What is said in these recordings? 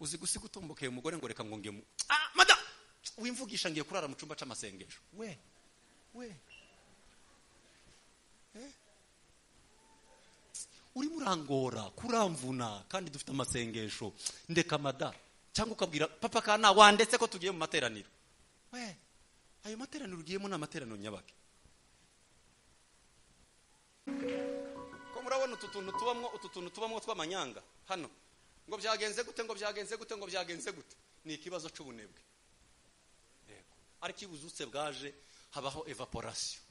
uzi gusiga utombokeye umugore ngo reka ngo nge mada wimvugisha ngiye kurara mu cyumba c'amasengesho we uri murangora kuramvuna kandi dufite amasengesho ndeka mada cyangwa ukabwira papa kana wandetse ko tugiye mu materaniro we ayo materaniro ugiyemo na materaniro nyabake ko murabona utu tuntu tubamwo tw'amanyanga hano ngo byagenze gute ni ikibazo c'ubunebwe yego ariko ibuzutse bwaje habaho evaporation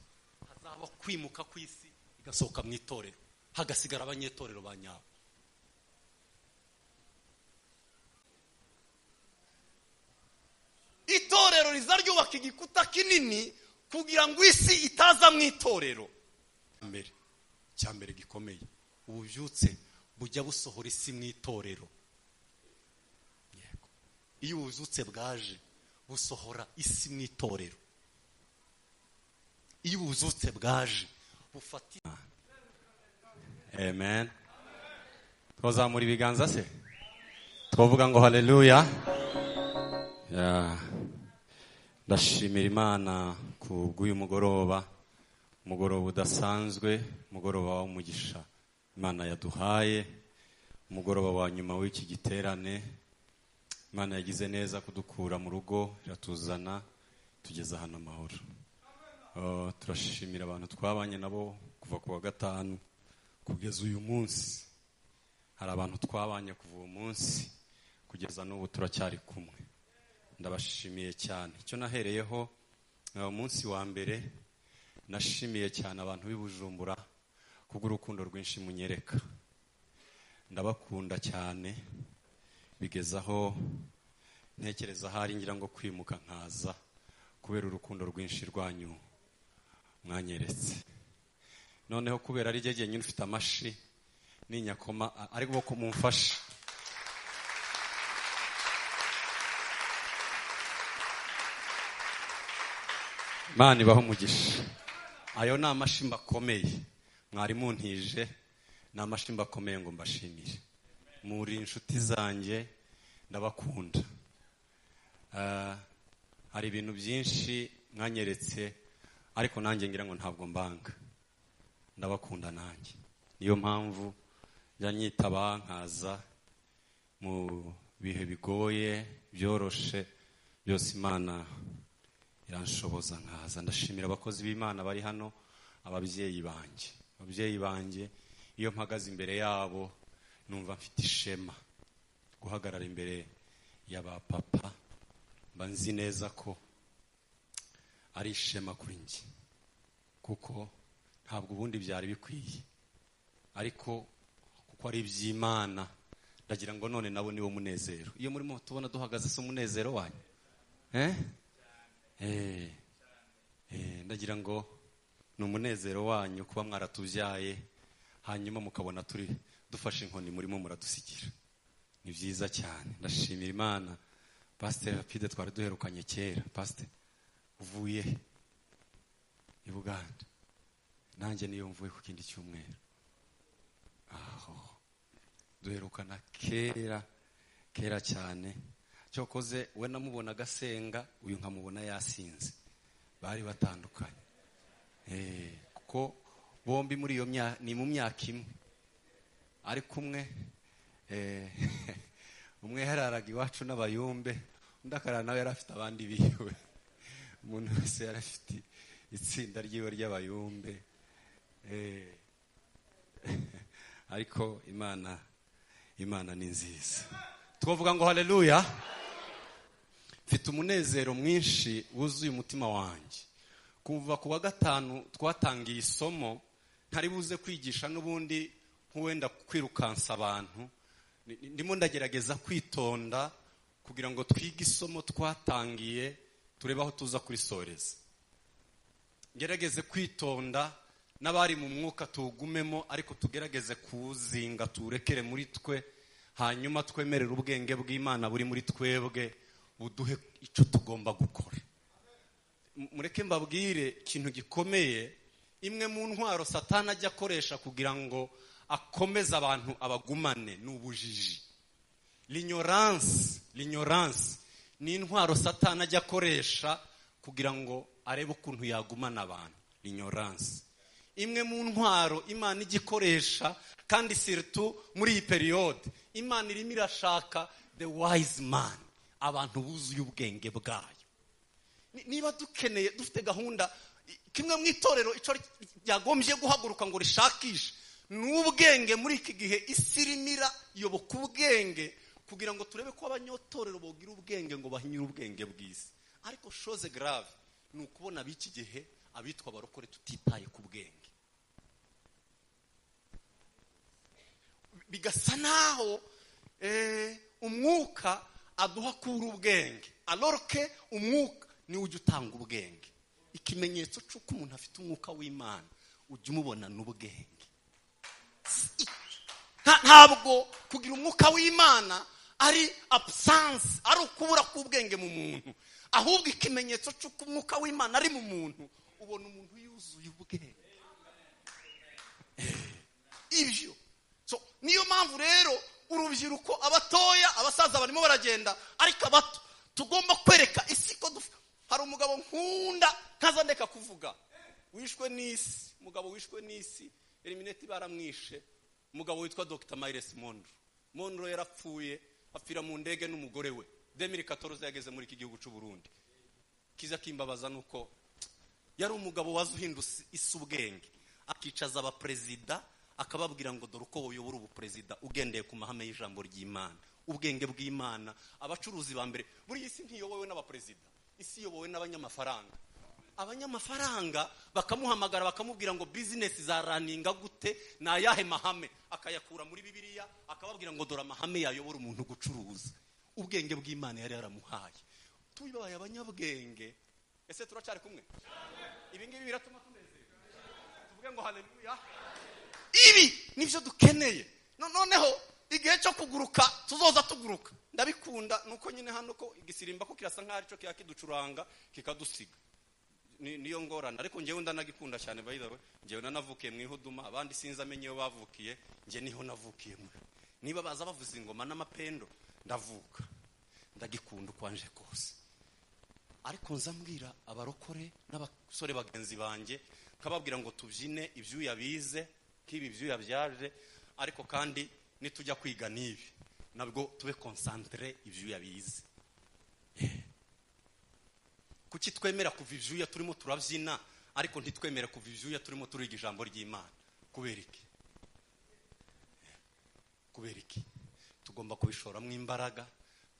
hazaba kwimuka kw'isi igasohoka mu itorero hagasigara abanyetorero banyabo itorero rizaryubaka igikuta kinini kugira ngo isi itaza mu itorero cyambere gikomeye ubuvyutse bujya busohora isi mu itorero yego iyo ubuvyutse bwaje busohora isi mu itorero iyo ubuvyutse bwaje bufatira amen twazamura ibiganza se twavuga ngo haleluya ndashimira Imana ku bw'uyu mugoroba udasanzwe mugoroba w'umugisha Imana yaduhaye umugoroba wa nyuma w'iki giterane Imana yagize neza kudukura mu rugo iratuzana tugeza hano amahoro turashimira abantu twabanye nabo kuva ku wa gatanu kugeza uyu munsi hari abantu twabanye kuva uwo munsi kugeza n'ubu turacyari kumwe ndabashimiye cyane icyo nahereyeho umunsi wa mbere nashimiye cyane abantu b'Ibujumbura kubw'urukundo rwinshi munyereka ndabakunda cyane bigezaho ntekereza hari ngira ngo kwimuka nkaza kubera urukundo rwinshi rwanyu mwanyeretse noneho kubera ari jeje nyine ufite amashi n'inyakoma ariko ko mumfasha Mani baho mugisha ayo ni amashimba akomeye mwari muntije ni amashimba akomeye ngo mbashimire muri inshuti zanjye ndabakunda hari ibintu byinshi mwanyeretse ariko nanjye ngira ngo ntabwo mbanga ndabakunda nanjye niyo mpamvu njyanyitaba nkaza mu bihe bigoye byoroshe byose Imana iranshoboza nkaza ndashimira abakozi b'Imana bari hano ababyeyi banjye iyo mpagaze imbere yabo numva mfite ishema guhagarara imbere y'aba papa banzi neza ko ari ishema kuri njye kuko ntabwo ubundi byari bikwiye ariko kuko ari iby'Imana ndagira ngo none nabo niwo munezero iyo murimo tubona duhagaze se umunezero wanyu ndagira ngo ni umunezero wanyu kuba mwaratubyaye hanyuma mukabona turi dufashe inkoni murimo muradusigira ni byiza cyane ndashimira Imana Pastor Rapide twari duherukanye kera Pastor uvuye i Buganda nanjye niyo mvuye ku kindi cyumweru duherukana kera cyane cyokoze we namubona gasenga uyu nkamubona yasinze bari batandukanye kuko bombi muri iyo ni mu myaka imwe ari kumwe umwe yararaga iwacu n'abayumbe undi akarara nawe yari afite abandi biwe umuntu wese yari afite itsinda ryiwe ry'abayumbe ariko Imana ni nziza twavuga ngo haleluya mfite umunezero mwinshi wuzuye umutima wanjye kuva ku wa gatanu twatangiye isomo ntari buze kwigisha n'ubundi nk'uwenda kwirukansa abantu ndimo ndagerageza kwitonda kugira ngo twige isomo twatangiye turebe aho tuza kurisoreza gerageze kwitonda n'abari mu mwuka tugumemo ariko tugerageze kuzinga turekere muri twe hanyuma twemerera ubwenge bw'Imana buri muri twebwe buduhe icyo tugomba gukora mureke mbabwire ikintu gikomeye imwe mu ntwaro Satani ajya akoresha kugira ngo akomeze abantu abagumane n'ubujiji l'ignorance ni intwaro Satani ajya akoresha kugira ngo arebe ukuntu yagumana abantu. L'ignorance imwe mu ntwaro Imana igikoresha, kandi surtout muri iyi periode Imana irimo irashaka the wise man, abantu buzuye ubwenge bwayo. Niba dukeneye, dufite gahunda kimwe mu itorero ico ryagombye guhaguruka ngo rishakishe n'ubwenge muri iki gihe, isirimira yoboka ubwenge kugira ngo turebe ko abanyotorero bogira ubwenge ngo bahinyure ubwenge bw'isi. Ariko chose grave ni ukubona biki gihe abitwa barokore tutitaye ku bwenge, bigasa naho umwuka aduha kuri ubwenge, alors que umwuka ni ujya utanga ubwenge. Ikimenyetso cy'uko umuntu afite umwuka w'Imana ujya umubona n'ubwenge. Ntabwo kugira umwuka w'Imana ari absence, ari ukubura k'ubwenge mu muntu, ahubwo ikimenyetso cy'uko umwuka w'Imana ari mu muntu, ubona umuntu yuzuye ubwenge. Ibyo niyo mpamvu rero urubyiruko, abatoya, abasaza barimo baragenda, ariko abato tugomba kwereka isi ko hari umugabo nkunda ntazandeka kuvuga, wishwe n'isi, umugabo wishwe n'isi, eliminate baramwishe, umugabo witwa Dr. Miles Monroe. Monroe yarapfuye, apfira mu ndege n'umugore we 2014 yageze muri iki gihugu cy'u Burundi. Kiza kimbabaza nuko yari umugabo wazuhindutse isi ubwenge, akicaza abaperezida akababwira ngo dore uko uyobora ubuperezida ugendeye ku mahame y'ijambo ry'Imana, ubwenge bw'Imana. Abacuruzi ba mbere buri isi ntiyobowe n'abaperezida, isi yobowe n'abanyamafaranga. Abanyamafaranga bakamuhamagara bakamubwira ngo business zaraninga gute, na yahe mahame, akayakura muri Bibiliya akababwira ngo dore amahame yayobora umuntu gucuruza. Ubwenge bw'Imana yari yaramuhaye. Tubibaye abanyabwenge, ese turacari kumwe? Ibi ngibi biratuma tunezerwa, tuvuge ngo haleluya. Ibi nivyo dukeneye. Noneho igihe cyo kuguruka tuzoza tuguruka, ndabikunda nuko nyine hano ko igisirimba ko kirasa nk'ari cyo kiyakiducuranga kikadusiga, niyo ngorana. Ariko njewe ndanagikunda cyane, by the way, njewe nanavukiye mu ihuduma, abandi sinza amenye bavukiye, nje niho navukiye. Niba baza bavuza ingoma n'amapendo, ndavuka, ndagikunda kwanje kose. Ariko nzambwira abarokore n'abasore bagenzi banje, kababwira ngo tubyine ibyuya bize, kibi byuya byaje, ariko kandi nitujya kwiga nibi nabwo tube concentré ibyuya bize. Kuki twemera kuva ibyuya turimo turabyina, ariko ntitwemera kuva ibyuya turimo turiga ijambo ry'Imana? Kubera iki? Kubera iki? Tugomba kubishoramo imbaraga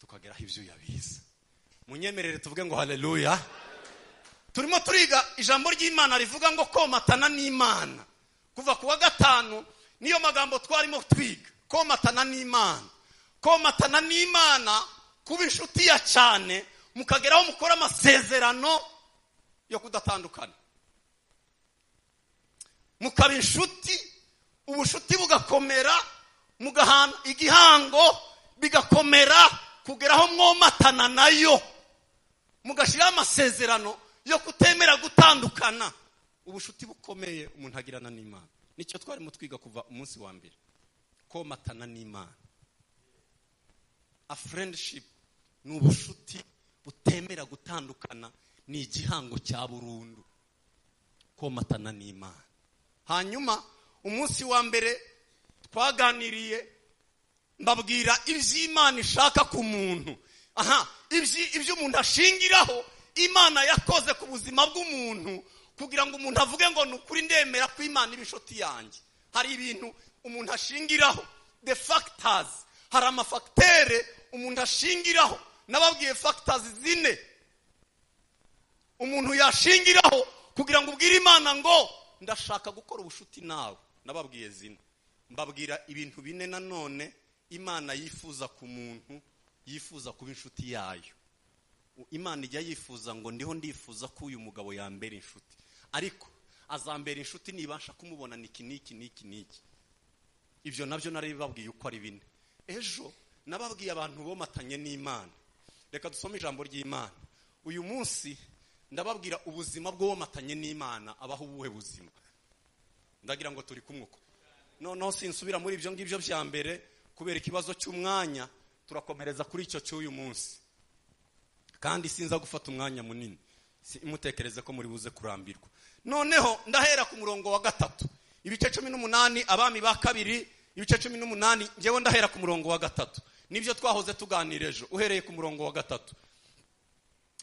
tukageraho ibyuya bize. Munyemerere tuvuge ngo haleluya. Turimo turiga ijambo ry'Imana rivuga ngo komatana n'Imana. Kuva kuwa gatanu niyo magambo twarimo twiga, komatana n'Imana. Komatana n'Imana, kuba inshuti ya cyane, mukageraho mukora amasezerano yo kudatandukana, mukaba inshuti, ubushuti bugakomera, mugahana igihango bigakomera, kugeraho mwomatana nayo, mugashiraho amasezerano yo kutemera gutandukana. Ubushuti bukomeye umuntu agirana n'Imana, nicyo twarimo twiga kuva umunsi wa mbere. Komatana n'Imana, a friendship ni ubushuti butemera gutandukana, ni igihango cya burundu. Komatana n'Imana. Hanyuma umunsi wa mbere twaganiriye, mbabwira iby'Imana ishaka ku muntu. Ibyo umuntu ashingiraho Imana yakoze ku buzima bw'umuntu, kugira ngo umuntu avuge ngo nukuri ndemera ko Imana iri inshuti yanjye. Hari ibintu umuntu ashingiraho, the factors. Hari amafaktere umuntu ashingiraho. Nababwiye factors 4 umuntu yashingiraho kugira ngo ubwire Imana ngo ndashaka gukora ubushuti nawe. Nababwiye 4. Mbabwira ibintu 4 nanone Imana yifuza ku muntu, yifuza kuba inshuti yayo. Imana ijya yifuza ngo ndiho ndifuza ko uyu mugabo yambera inshuti, ariko azambera inshuti nibasha kumubona niki. Ibyo nabyo nari babwiye uko ari 4. Ejo nababwiye abantu bomatanye n'Imana. Reka dusome ijambo ry'Imana. Uyu munsi ndababwira ubuzima bw'uwomatanye n'Imana abaho ubuhe buzima. Ndagira ngo turi kumwe uko. Noneho sinsubira muri ibyo ngibyo bya mbere kubera ikibazo cy'umwanya. turakomereza kuri icyo cy'uyu munsi, kandi sinza gufata umwanya munini, mutekereze ko muri buze kurambirwa. Noneho ndahera ku murongo wa 3, ibice 18 abami ba kabiri, ibice 18, ngewe ndahera ku murongo wa 3. Nibyo twahoze tuganira ejo. Uhereye ku murongo wa 3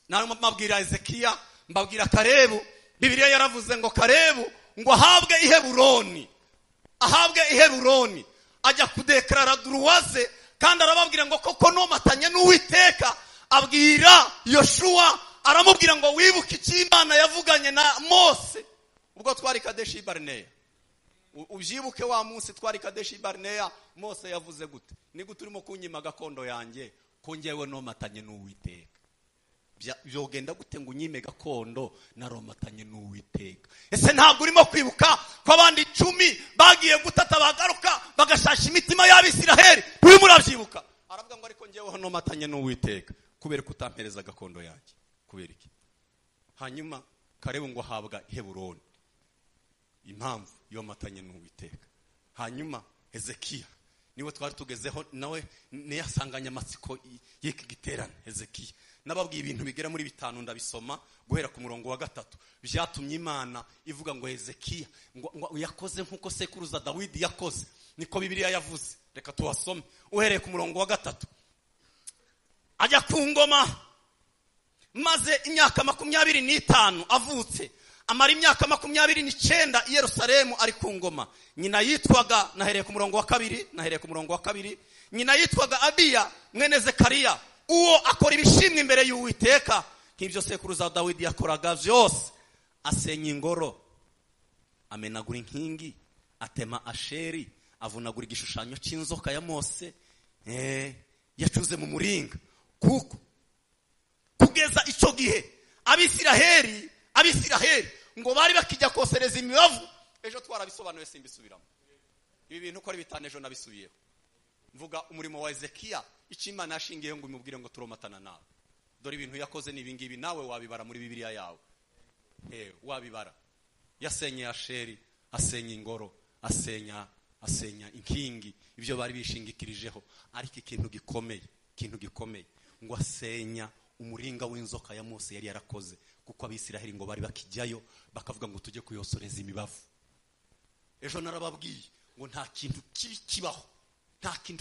nawe mabwira Ezekiya, mbabwira Karebu. Bibiliya yaravuze ngo Karebu ngo ahabwe i Heburoni ajya kudeklara duruwaze, kandi arababwira ngo koko nomatanye n'Uwiteka. Abwira Yoshua, aramubwira ngo wibuke icyo Imana yavuganye na Mose ubwo twari Kadeshi Barnea. Ubyibuke wa munsi twari Kadeshi Barnea, Mose yavuze gute? Ni gute urimo kunyima gakondo yanjye ko ngewe nomatanye n'Uwiteka? Byogenda gute ngo unyime gakondo naromatanye n'Uwiteka? Ese ntabwo urimo kwibuka ko abandi 10 bagiye gutata bagaruka bagashasha imitima y'Abisiraheli? Uri muravyibuka? Aravuga ngo ariko ngewe nomatanye n'Uwiteka. Kubera kutampereza gakondo yanjye, kubera iki? Hanyuma Karebu ngo ahabwa i Heburoni, impamvu yomatanye n'Uwiteka. Hanyuma Ezekiya niwe twari tugezeho, nawe niyasanganya amatsiko y'iki giterane. Ezekiya nababwiye ibintu bigera muri 5 ndabisoma guhera ku murongo wa 3, byatumye Imana ivuga ngo Ezekiya ngo yakoze nkuko sekuruza Dawidi yakoze. Niko Bibiliya yavuze. Reka tuwasome uhereye ku murongo wa 3. Ajya ku ngoma maze imyaka 25 avutse, amara imyaka 29 i Yerusalemu ari ku ngoma. Nyina yitwaga, nahereye ku murongo wa 2, nyina yitwaga Abiya mwene Zekariya. Uwo akora ibishimwe imbere y'Uwiteka nk'ibyo sekuruza Dawidi yakoraga byose. Asenya ingoro, amenagura inkingi, atema Asheri, avunagura igishushanyo cy'inzoka ya Mose yacuze mu muringa. Kuko kugeza icyo gihe Abisiraheli ngo bari bakijya kosereza imibavu. Ejo twarabisobanuye simbisubiramo. Ibi bintu uko ari 5 ejo nabisubiyeho. Mvuga umurimo wa Ezekiya, icyo Imana yashingiye ngo imubwire ngo turomatana nawe. Dore ibintu yakoze ni ibingibi, nawe wabibara muri Bibiliya yawe. Wabibara. Yasenye Asheri, asenya ingoro, asenya inkingi, ibyo bari bishingikirijeho. Ariko ikintu gikomeye ngo asenya umuringa w'inzoka ya Mose yari yarakoze, kuko Abisiraheli ngo bari bakijyayo bakavuga ngo tujye kuyosoreza imibavu. Ejo narababwiye ngo nta kintu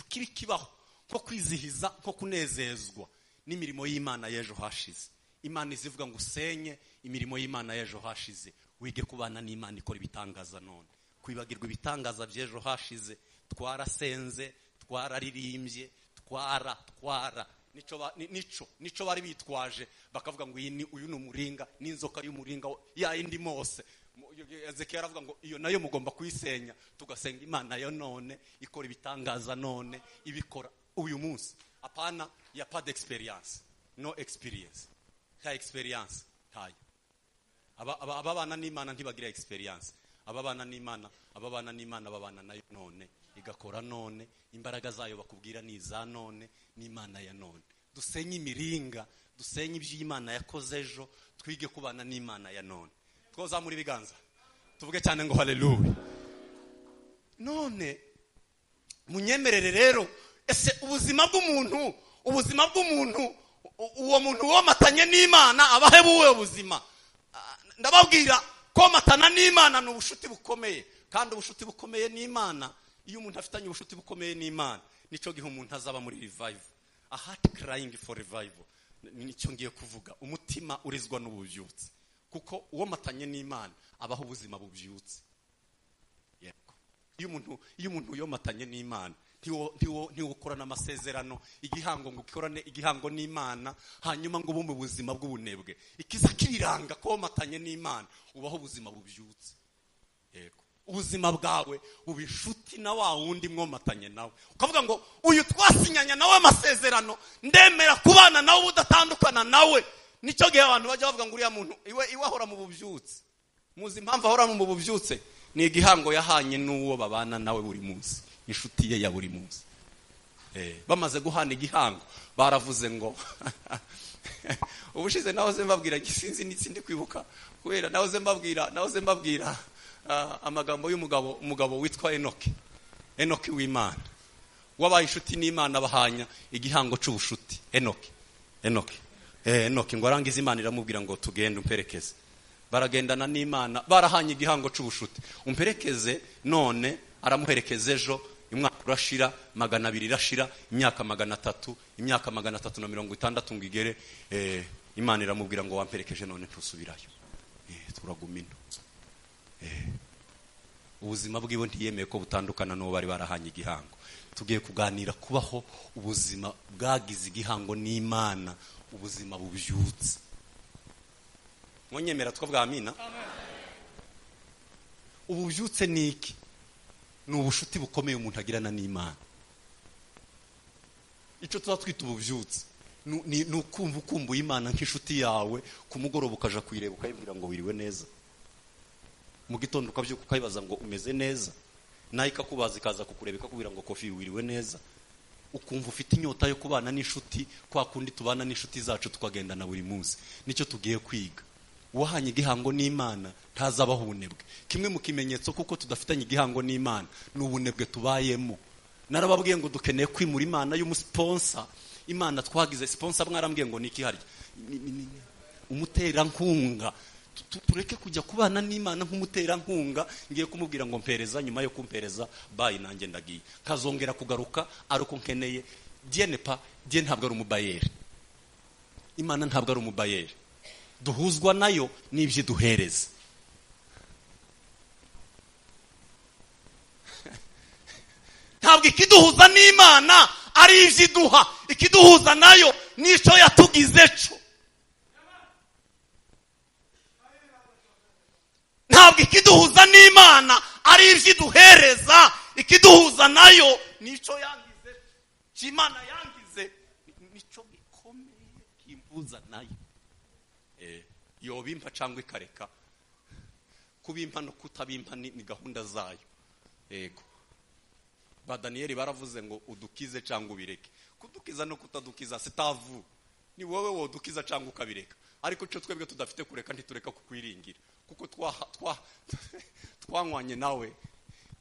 kibi kibaho nko kwizihiza, nko kunezezwa n'imirimo y'Imana y'ejo hashize. Imana izivuga ngo usenye imirimo y'Imana y'ejo hashize, wige kubana n'Imana ikora ibitangaza none. Kwibagirwa ibitangaza by'ejo hashize, twarasenze, twararirimbye, twara nico bari bitwaje, bakavuga ngo uyu ni umuringa n'inzoka y'umuringa ya indi Mose. Ezekiya aravuga ngo iyo nayo mugomba kuyisenya, tugasenga Imana yo none ikora ibitangaza none, ibikora uyu munsi. Apana ya pas d'experience, no experience. Ta experience tayo. Ababana n'Imana ntibagira experience. Ababana n'Imana babana nayo none, igakora none, imbaraga zayo bakubwira ni za none, n'Imana ya none. Dusenye imiringa, dusenye ibyo Imana yakoze ejo, twige kubana n'Imana ya none. Twoza muri biganza tuvuge cyane ngo haleluya. None munyemerere rero, ese ubuzima bw'umuntu uwo muntu womatanye n'Imana abahe buwe ubuzima? Ndababwira ko matana n'Imana ni ubushuti bukomeye, kandi ubushuti bukomeye n'Imana, iyo umuntu afitanye ubushuti bukomeye n'Imana, nico gihe umuntu azaba muri revival, a heart crying for revival. Nicyo ngiye kuvuga, umutima urizwa n'ububyutse, kuko uwo matanye n'Imana abaho ubuzima bubyutse. Iyo umuntu yomatanye n'Imana ntiwukorana amasezerano igihango ngo ukorane igihango n'Imana hanyuma ngo bumve ubuzima bw'ubunebwe. Ikiza kiriranga ko matanye n'Imana ubaho ubuzima bubyutse. Ubuzima bwawe ubishuti na wa wundi mwomatanye nawe, ukavuga ngo uyu twasinyanya nawe amasezerano, ndemera kubana nawe udatandukana nawe. Nicyo gihe abantu bajya bavuga ngo uriya muntu iwe ahora mu bubyutse. Muzi impamvu ahora mu bubyutse? Ni igihango yahanye n'uwo babana nawe buri munsi, inshuti ye ya buri munsi. Bamaze guhana igihango baravuze ngo ubushize nahoze mbabwira gisinzi n'itsindi kwibuka, kubera nahoze mbabwira amagambo y'umugabo witwa Enoki w'Imana. wabaye inshuti n'Imana bahanya igihango c'ubushuti. Enoki ngo arangiza Imana iramubwira ngo tugende umperekeze. Baragendana n'Imana barahanye igihango c'ubushuti. Umperekeze none aramuherekeza ejo, umwaka urashira, 200 irashira, imyaka 300, imyaka 360 ngo igere, Imana iramubwira ngo wamperekeje none ntusubirayo. Turagumino. Ubuzima bwiwe ntiyemeye ko butandukana no bari barahanye igihango. Tugiye kuganira kubaho ubuzima bwagize igihango n'Imana, ubuzima bubyutse. Mwonyemera twavuga amina. Ububyutse niki? Ni ubushuti bukomeye umuntu agirana n'Imana. Icyo twatwita ububyutse ni ukumva ukumbuye Imana nk'inshuti yawe, kumugoroba ukaja kwireba ukayibwira ngo wiriwe neza, mu gitondo ukabyuka ukayibaza ngo umeze neza, nayo ikakubaza ikaza kukureba ikakubwira ngo Kofi wiriwe neza. Ukumva ufite inyota yo kubana n'inshuti, kwa kundi tubana n'inshuti zacu tukagendana buri munsi. Nicyo tugiye kwiga. Uwahanye igihango n'Imana ntazabaho ubunebwe. Kimwe mu kimenyetso kuko tudafitanye igihango n'Imana n'ubunebwe tubayemo. Narababwiye ngo dukeneye kwimura Imana y'umusponsa. Imana twagize sponsor, mwarambwiye ngo niki harya umuterankunga. Tureke kujya kubana n'Imana nk'umuterankunga, ngiye kumubwira ngo mpereza, nyuma yo kumpereza bayi nanjye ndagiye, kazongera kugaruka aruko nkeneye. Die ntabwo ari umubayeri. Imana ntabwo ari umubayeri. Duhuzwa nayo n'ibyo duhereza. Ntabwo ikiduhuza n'Imana ari ivyo iduha, ikiduhuza nayo nico yatugize cyo. Ntabwo ikiduhuza n'Imana ari ivyo iduhereza, ikiduhuza nayo nico yangize, Imana yangize nico gikomeye kimbuza nayo. Yobimpa cyangwa ikareka. Kubimpa no kutabimpa ni gahunda zayo. Yego. Ba Danieli baravuze ngo udukize cyangwa ubireke. Kudukiza no kutadukiza sitavu. Ni wowe wodukiza cyangwa ukabireka. Ariko cyo twebwe tudafite kureka ntitureka kukwiringira. Kuko twanywanye nawe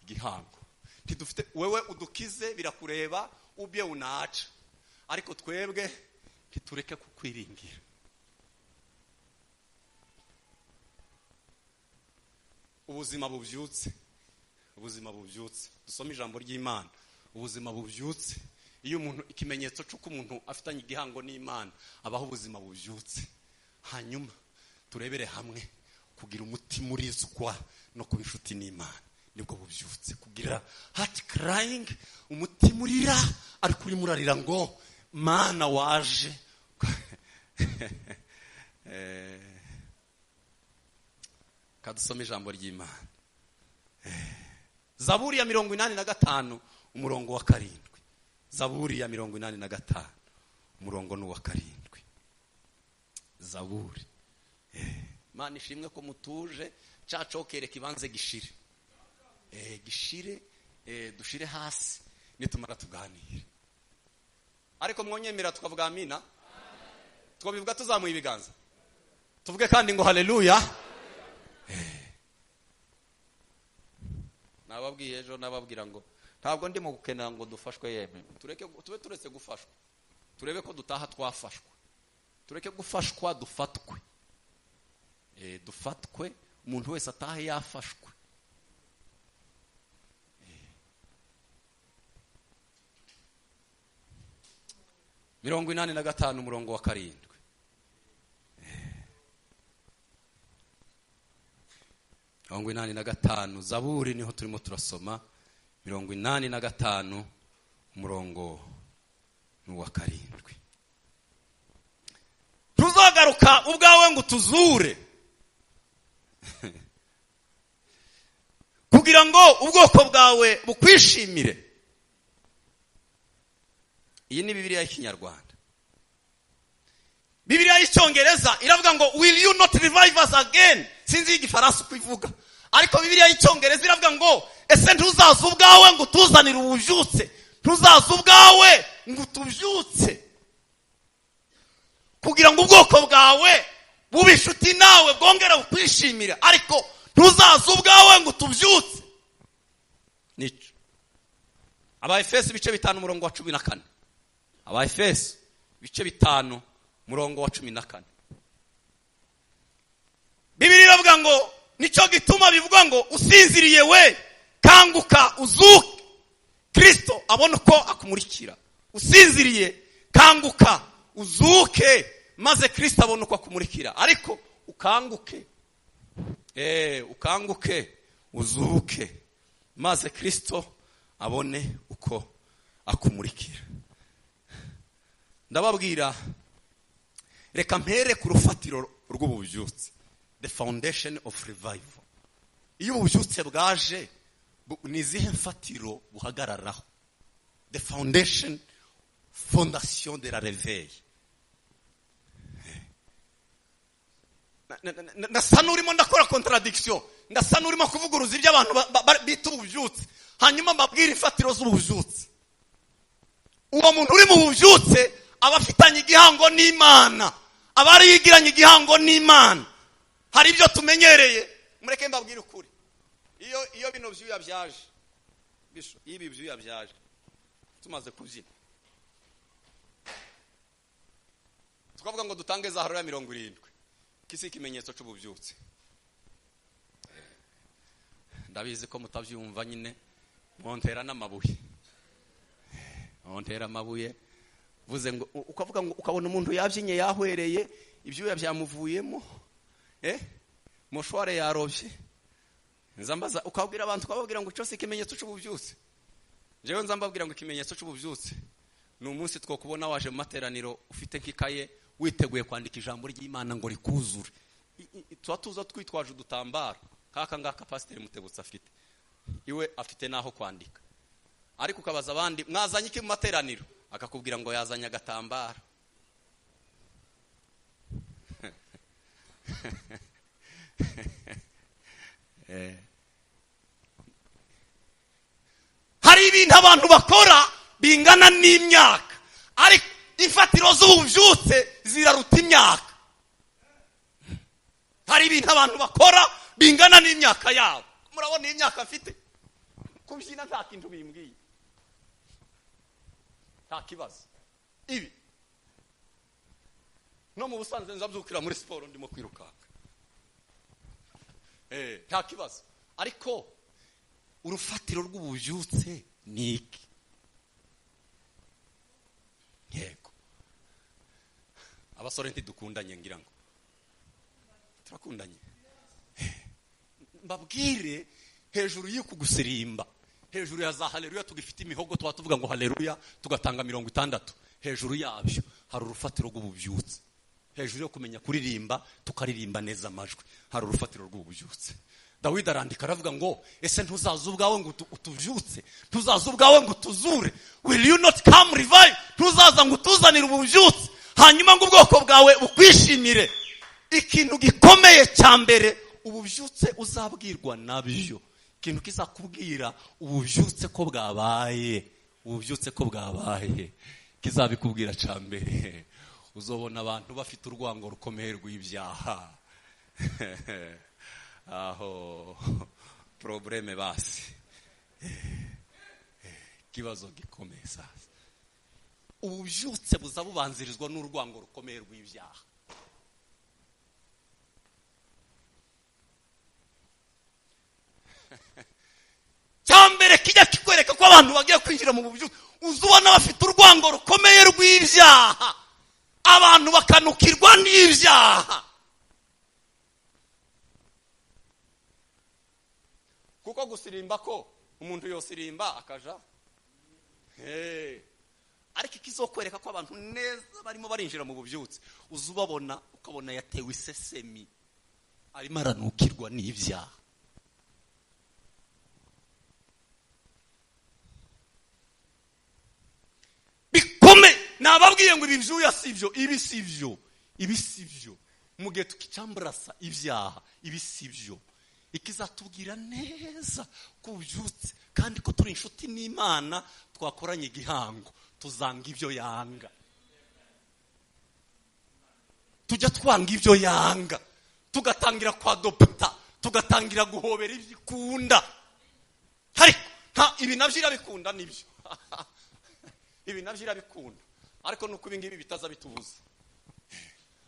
igihango. Ntidufite wewe udukize birakureba ubye unaca. Ariko twebwe ntitureke kukwiringira. Ubuzima bubyutse. Ubuzima bubyutse. Dusome ijambo ry'Imana. Ubuzima bubyutse. Iyo umuntu, ikimenyetso cy'uko umuntu afitanye igihango n'Imana, abaho ubuzima bubyutse. Hanyuma turebere hamwe kugira umutima urizwa no kuba inshuti n'Imana. Nibwo bubyutse. Kugira heart crying, umutima urira ariko uri murarira ngo Mana waje. Kadusome ijambo ry'Imana. Zaburi ya 85 umurongo wa 7. Zaburi ya 85 umurongo ni wa 7. Zaburi. Mana ishimwe ko mutuje, cyaco kereka ibanze gishire. Gishire, dushire hasi nitumara tuganire. Ariko mwonyemera tukavuga amina. Twabivuga tuzamuye ibiganza. Tuvuge kandi ngo haleluya. Nababwiye ejo nababwira ngo ntabwo ndimo gukenera ngo dufashwe yeme. Tureke tube turetse gufashwa. Turebe ko dutaha twafashwa. Tureke gufashwa dufatwe. Dufatwe umuntu wese atahe yafashwe. Mirongo 85 umurongo wa 7. Mirongo 85 Zaburi niho turimo turasoma. Mirongo 85 umurongo ni wa 7. Tuzagaruka ubwawe ngo tuzure kugira ngo ubwoko bwawe bukwishimire. Iyi ni Bibiliya y'Ikinyarwanda. Bibiliya y'Icyongereza iravuga ngo will you not revive us again? Sinzi igifaransa kwivuga. Ariko Bibiliya y'Icyongereza iravuga ngo ese ntuzaza ubwawe ngo tuzanire ububyutse. Ntuzaza ubwawe ngo tubyutse. Kugira ngo ubwoko bwawe bube inshuti nawe bwongera bukwishimira. Ariko ntuzaza ubwawe ngo tubyutse. Nico. Abaefeso ibice 5 umurongo wa 14. Abaefeso ibice 5 umurongo wa 14. Bibiri iravuga ngo nico gituma bivuga ngo usinziriye we kanguka uzuke. Kristo abona uko akumurikira. Usinziriye kanguka uzuke maze Kristo abona uko akumurikira. Ariko ukanguke. Ukanguke uzuke maze Kristo abone uko akumurikira. Ndababwira reka mpere ku rufatiro rw'ububyutse. The foundation of revival. Iyo ububyutse bwaje nizihe mfatiro buhagararaho? The fondation de la réveil. Ndasa n'urimo ndakora contradiction, ndasa n'urimo kuvuguruza ibyo abantu bita ububyutse, hanyuma mbabwira imfatiro z'ububyutse. Uwo muntu uri mu bubyutse aba afitanye igihango n'Imana, aba ari yigiranye igihango n'Imana. Hari ibyo tumenyereye, mureke mbabwire ukuri. Iyo bino byuya byaje, bisho ibi byuya byaje, tumaze kubyina, tukavuga ngo dutange za harura 70. Kisi ikimenyetso cy'ububyutse. Ndabizi ko mutabyumva nyine, montera n'amabuye. Montera amabuye, vuze ngo ukavuga ngo ukabona umuntu yabyinye yahwereye, ibyuya byamuvuyemo. Moshware yarobye. Nzambaza ukabwira abantu ukababwira ngo cyose ikimenyetso cy'ububyutse. Jewe nzambabwira ngo ikimenyetso cy'ububyutse ni umunsi two kubona waje mu materaniro ufite nk'ikaye witeguye kwandika ijambo ry'Imana ngo rikuzure. Tuza twitwaje udutambaro kaka ngaka pastor Mutebutsa afite. Iwe afite naho kwandika. Ariko ukabaza abandi mwazanye iki mu materaniro akakubwira ngo yazanye agatambaro. Hari ibintu abantu bakora bingana n'imyaka, ariko imfatiro z'ububyutse ziraruta imyaka. Hari ibintu abantu bakora bingana n'imyaka yabo. Murabona imyaka afite kubyina nta kintu bimbwiye, nta kibazo. Ibi no mu busanzwe nzabyukira muri siporo ndimo kwirukanga, nta kibazo. Ariko urufatiro rw'ububyutse ni iki? Yego abasore ntidukundanye, ngira ngo turakundanye. Mbabwire hejuru y'uku gusirimba, hejuru ya za haleluya tugifite imihogo tuvuga ngo haleluya tugatanga 60, hejuru yabyo hari urufatiro rw'ububyutse. Hejuru yo kumenya kuririmba tukaririmba neza amajwi hari urufatiro rw'ububyutse. Dawidi arandika aravuga ngo ese ntuzaza ubwawe ngo utuvyutse, ntuzaza ubwawe ngo utuzure, will you not come revive? Ntuzaza ngo utuzanire ububyutse hanyuma ngo ubwoko bwawe bukwishimire. Ikintu gikomeye cyambere ububyutse uzabwirwa nabyo, ikintu kizakubwira ububyutse ko bwabaye, ububyutse ko bwabaye kizabikubwira cyambere. Uzobona abantu bafite urwango rukomeye rw'ibyaha. Aho probleme basi, kibazo gikomeye sasa. Ububyutse buzabubanzirizwa n'urwango rukomeye rw'ibyaha. Cyambere kijya kikwereka ko abantu bagiye kwinjira mu bubyutse, uzubona bafite urwango rukomeye rw'ibyaha, abantu bakanukirwa n'ibyaha. Kuko gusirimba ko umuntu yosirimba akaja ariko ikizokwereka ko abantu neza barimo barinjira mu bubyutse, uzubabona ukabona yatewe isesemi arimo aranukirwa n'ibyaha. Bikome nababwiye ngo ibi byuya sivyo, ibi sivyo mu gihe tukicambrasa ibyaha, ibi sivyo. Ikizatubwira neza kubyutse kandi ko turi inshuti n'Imana, twakoranye igihango tuzanga ibyo yanga, tujya twanga ibyo yanga, tugatangira kwa dopta, tugatangira guhobera ibyikunda. Ariko nta ibi nabyo irabikunda nibyo, ibi nabyo irabikunda, ariko nuko ibi ngibi bitaza bitubuza.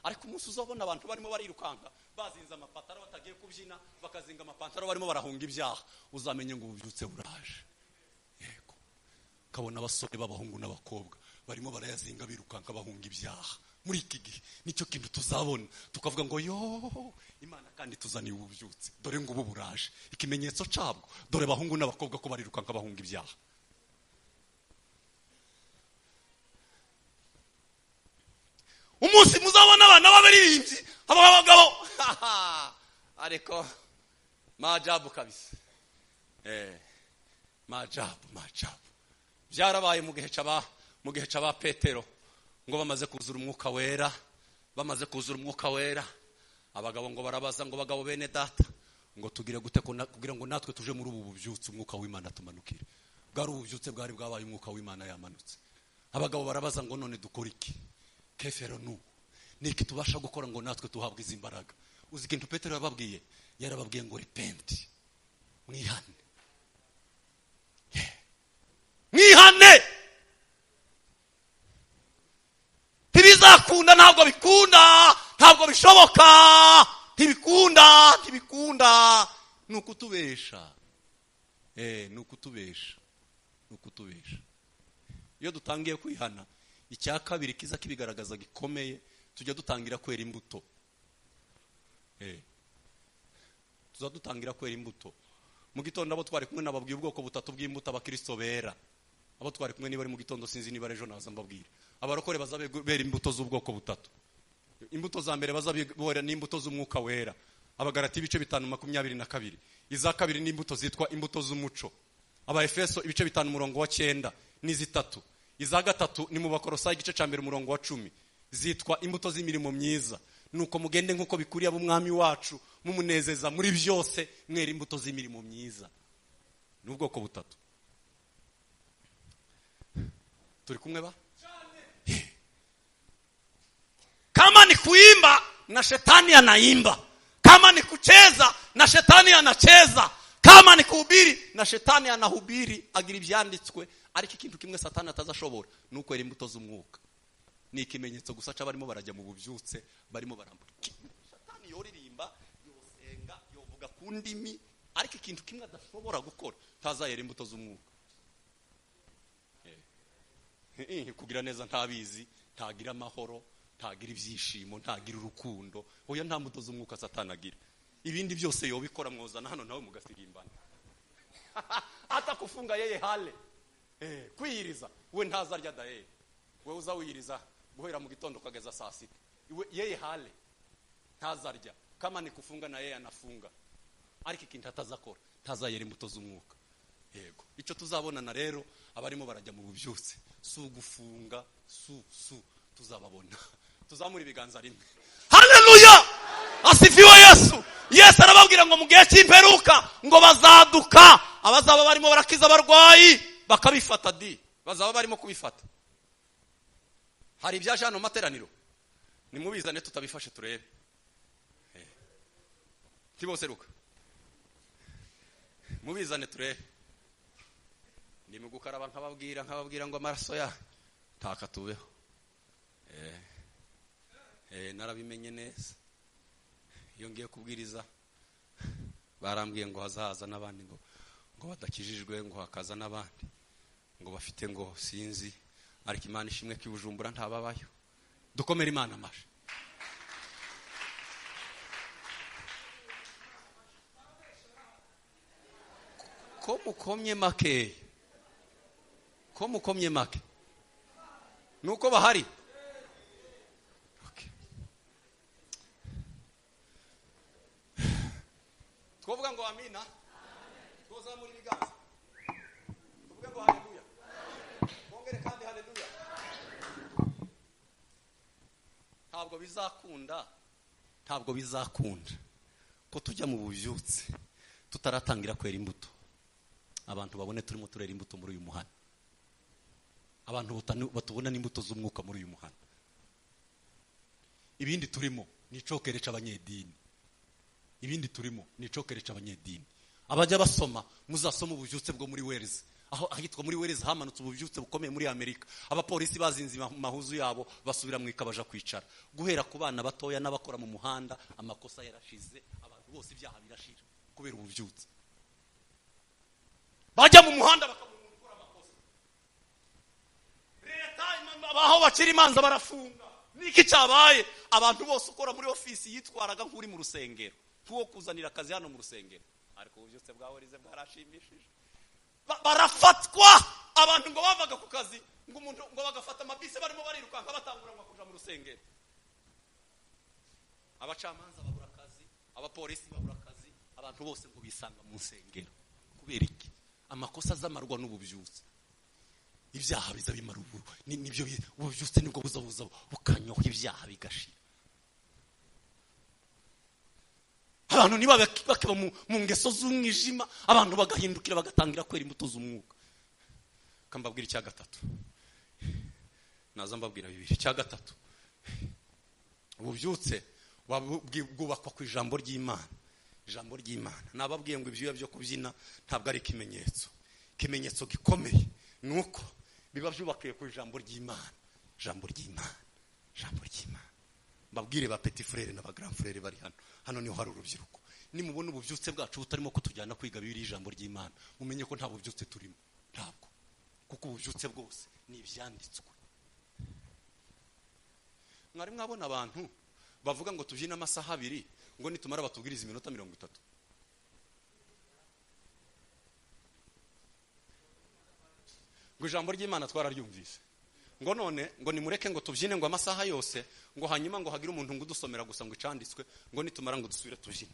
Ariko umunsi uzabona abantu barimo barirukanka bazinze amapantaro batagiye kubyina, bakazinga amapantaro barimo barahunga ibyaha, uzamenye ngo ububyutse buraje. Yego, kabona abasore b'abahungu n'abakobwa barimo barayazinga birukanka bahunga ibyaha. Muri iki gihe nicyo kintu tuzabona tukavuga ngo yo Imana kandi tuzaniye ububyutse, dore ngo ubu buraje. Ikimenyetso cyabwo, dore abahungu n'abakobwa ko barirukanka bahunga ibyaha. Umunsi muzabona abana b'abaririmbyi abagabo ariko majabu kabisa. Majabu byarabaye mu gihe cy'aba Petero, ngo bamaze kuzura umwuka wera, abagabo ngo barabaza ngo bagabo bene data, ngo tugire gute kugira ngo natwe tuje muri ubu bubyutse umwuka w'Imana tumanukire. Bwari ububyutse bwari bwabaye umwuka w'Imana yamanutse. Abagabo barabaza ngo none dukora iki? Kefero niki tubasha gukora ngo natwe tuhabwe izi mbaraga? Uzi ikintu Petero yababwiye? Yarababwiye ngo repent, mwihane. Mwihane. Ntibizakunda, ntabwo bikunda, ntabwo bishoboka, ntibikunda. Nukutubesha. Nukutubesha. Iyo dutangiye kwihana, icya kabiri kiza kibigaragaza gikomeye, tujya dutangira kwera imbuto. Tuzadutangira kwera imbuto. Mu gitondo abo twari kumwe nababwiye ubwoko butatu bw'imbuto abakristo bera. Abo twari kumwe niba ari mu gitondo sinzi niba ejo naza mbabwira. Abarokore bazabera imbuto z'ubwoko butatu. Imbuto za mbere bazabera n'imbuto z'umwuka wera. Abagalati ibice 5:22. Iza kabiri ni imbuto zitwa imbuto z'umuco. Abaefeso ibice 5:9 n'izitatu. Iza gatatu ni mu Bakolosayi igice cya 1:10. Zitwa imbuto z'imirimo myiza. Nuko mugende nkuko bikuriye ab'umwami wacu, mumunezeza muri byose, mwera imbuto z'imirimo myiza. N'ubwoko butatu. Turi kumwe ba? Kama ni kuimba na shetani anaimba. Kama ni kucheza na shetani anacheza. Kama ni kuhubiri na shetani anahubiri. Agira ibyanditswe, ariko ikintu kimwe Satani atazashobora nuko era imbuto z'umwuka. Ni ikimenyetso gusa cy'abarimo barajya mu bubyutse, barimo barambuka. Satani yoririmba, yosenga, yovuga ku ndimi, ariko ikintu kimwe adashobora gukora, tazayera imbuto z'umwuka. Kugira neza ntabizi, ntagira amahoro, ntagira ibyishimo, ntagira urukundo. Oya, nta mbuto z'umwuka Satani agira. Ibindi byose yobikora mwozana hano nawe mugasirimbana. Atakufunga yeye hale. Kwiyiriza we ntazarya daye. We uzawiyiriza guhera mu gitondo kageza saa 6. Yeye hale ntazarya. Kama ni kufunga na yeye anafunga. Ariko ikintu atazakora, ntazayera imbuto z'umwuka. Yego, icyo tuzabonana rero abarimo barajya mu bubyutse, gufunga tuzababona. Tuzamura ibiganza rimwe. Haleluya! Asifiwe Yesu. Yesu arababwira ngo mu gihe cy'imperuka ngo bazaduka, abazaba barimo barakiza abarwayi bakabifata bazaba barimo kubifata. Hari ibyaje hano materaniro, nimubizane tutabifashe turebe. Tibose ruka, mubizane turebe. Ndimo gukaraba nkababwira ngo amaraso ya takatubeho. Narabimenye neza. Iyo ngiye kubwiriza barambwiye ngo hazaza n'abandi ngo badakijijwe, ngo hakaza n'abandi ngo bafite ngo sinzi, ariko Imana ishimwe ko Bujumbura ntababayo. Dukomere Imana amashi. Ko mukomye make nuko bahari. Twovuga ngo amina. Twozamura ibiganza. Tuvuge ngo haleluya. Bongere kandi haleluya. Ntabwo bizakunda ko tujya mu bubyutse tutaratangira kwera imbuto. Abantu babone turimo turera imbuto muri uyu muhanda. Abantu batubona n'imbuto z'umwuka muri uyu muhanda. Ibindi turimo ni cokereca abanyedini. Abajya basoma, muzasoma ububyutse bwo muri Wales. aho ahitwa muri Wereza hamanutse ububyutse bukomeye muri Amerika. Abapolisi bazinze mahuzu yabo basubira mu ikabaja kwicara. Guhera ku bana batoya n'abakora mu muhanda, amakosa yarashize, abantu bose ibyaha birashira kubera ububyutse. Bajya mu muhanda bakabona gukora amakosa. Leta aho bacira imanza barafunga. Niki cyabaye? Abantu bose ukora muri ofisi yitwaraga nk'uri mu rusengero, kuwo kuzanira akazi hano mu rusengero. Ariko ububyutse bwawe rize bwarashimishije. Barafatwa abantu ngo bavaga ku kazi, ngo umuntu ngo bagafata amabisi barimo barirukanka batanguranwa kuja mu rusengero. Abacamanza babura akazi, abapolisi babura akazi, abantu bose ngo bisanga mu rusengero. Kubera iki? Amakosa azamarwa n'ububyutse. Ibyaha biza bimara nibyo ububyutse nibwo buzabuza bukanyoha ibyaha bigashira. Abantu niba bakiba mu ngeso z'umwijima, abantu bagahindukira bagatangira kwera imbuto z'umwuka. Kambabwira icya gatatu. Naza mbabwira bibiri. Icya gatatu. Ububyutse bwubakwa ku ijambo ry'Imana. Ijambo ry'Imana. Nababwiye ngo ibyuya byo kubyina ntabwo ari ikimenyetso. Ikimenyetso gikomeye nuko biba byubakiye ku ijambo ry'Imana. Ijambo ry'Imana. Ijambo ry'Imana. Mbabwire ba petit frère na ba grand frère bari hano. Hano niho hari urubyiruko. Nimubona ububyutse bwacu butarimo kutujyana kwiga bibiri ijambo ry'Imana, mumenye ko nta bubyutse turimo. Ntabwo. Kuko ububyutse bwose ni ibyanditswe. Mwari mwabona abantu bavuga ngo tubyine amasaha 2 ngo nitumara batubwiriza iminota 30. Ngo ijambo ry'Imana twararyumvise. Ngo none ngo nimureke ngo tubyine ngo amasaha yose, ngo hanyuma ngo hagire umuntu ngo dusomera gusa ngo icanditswe, ngo nitumara ngo dusubire tubyine.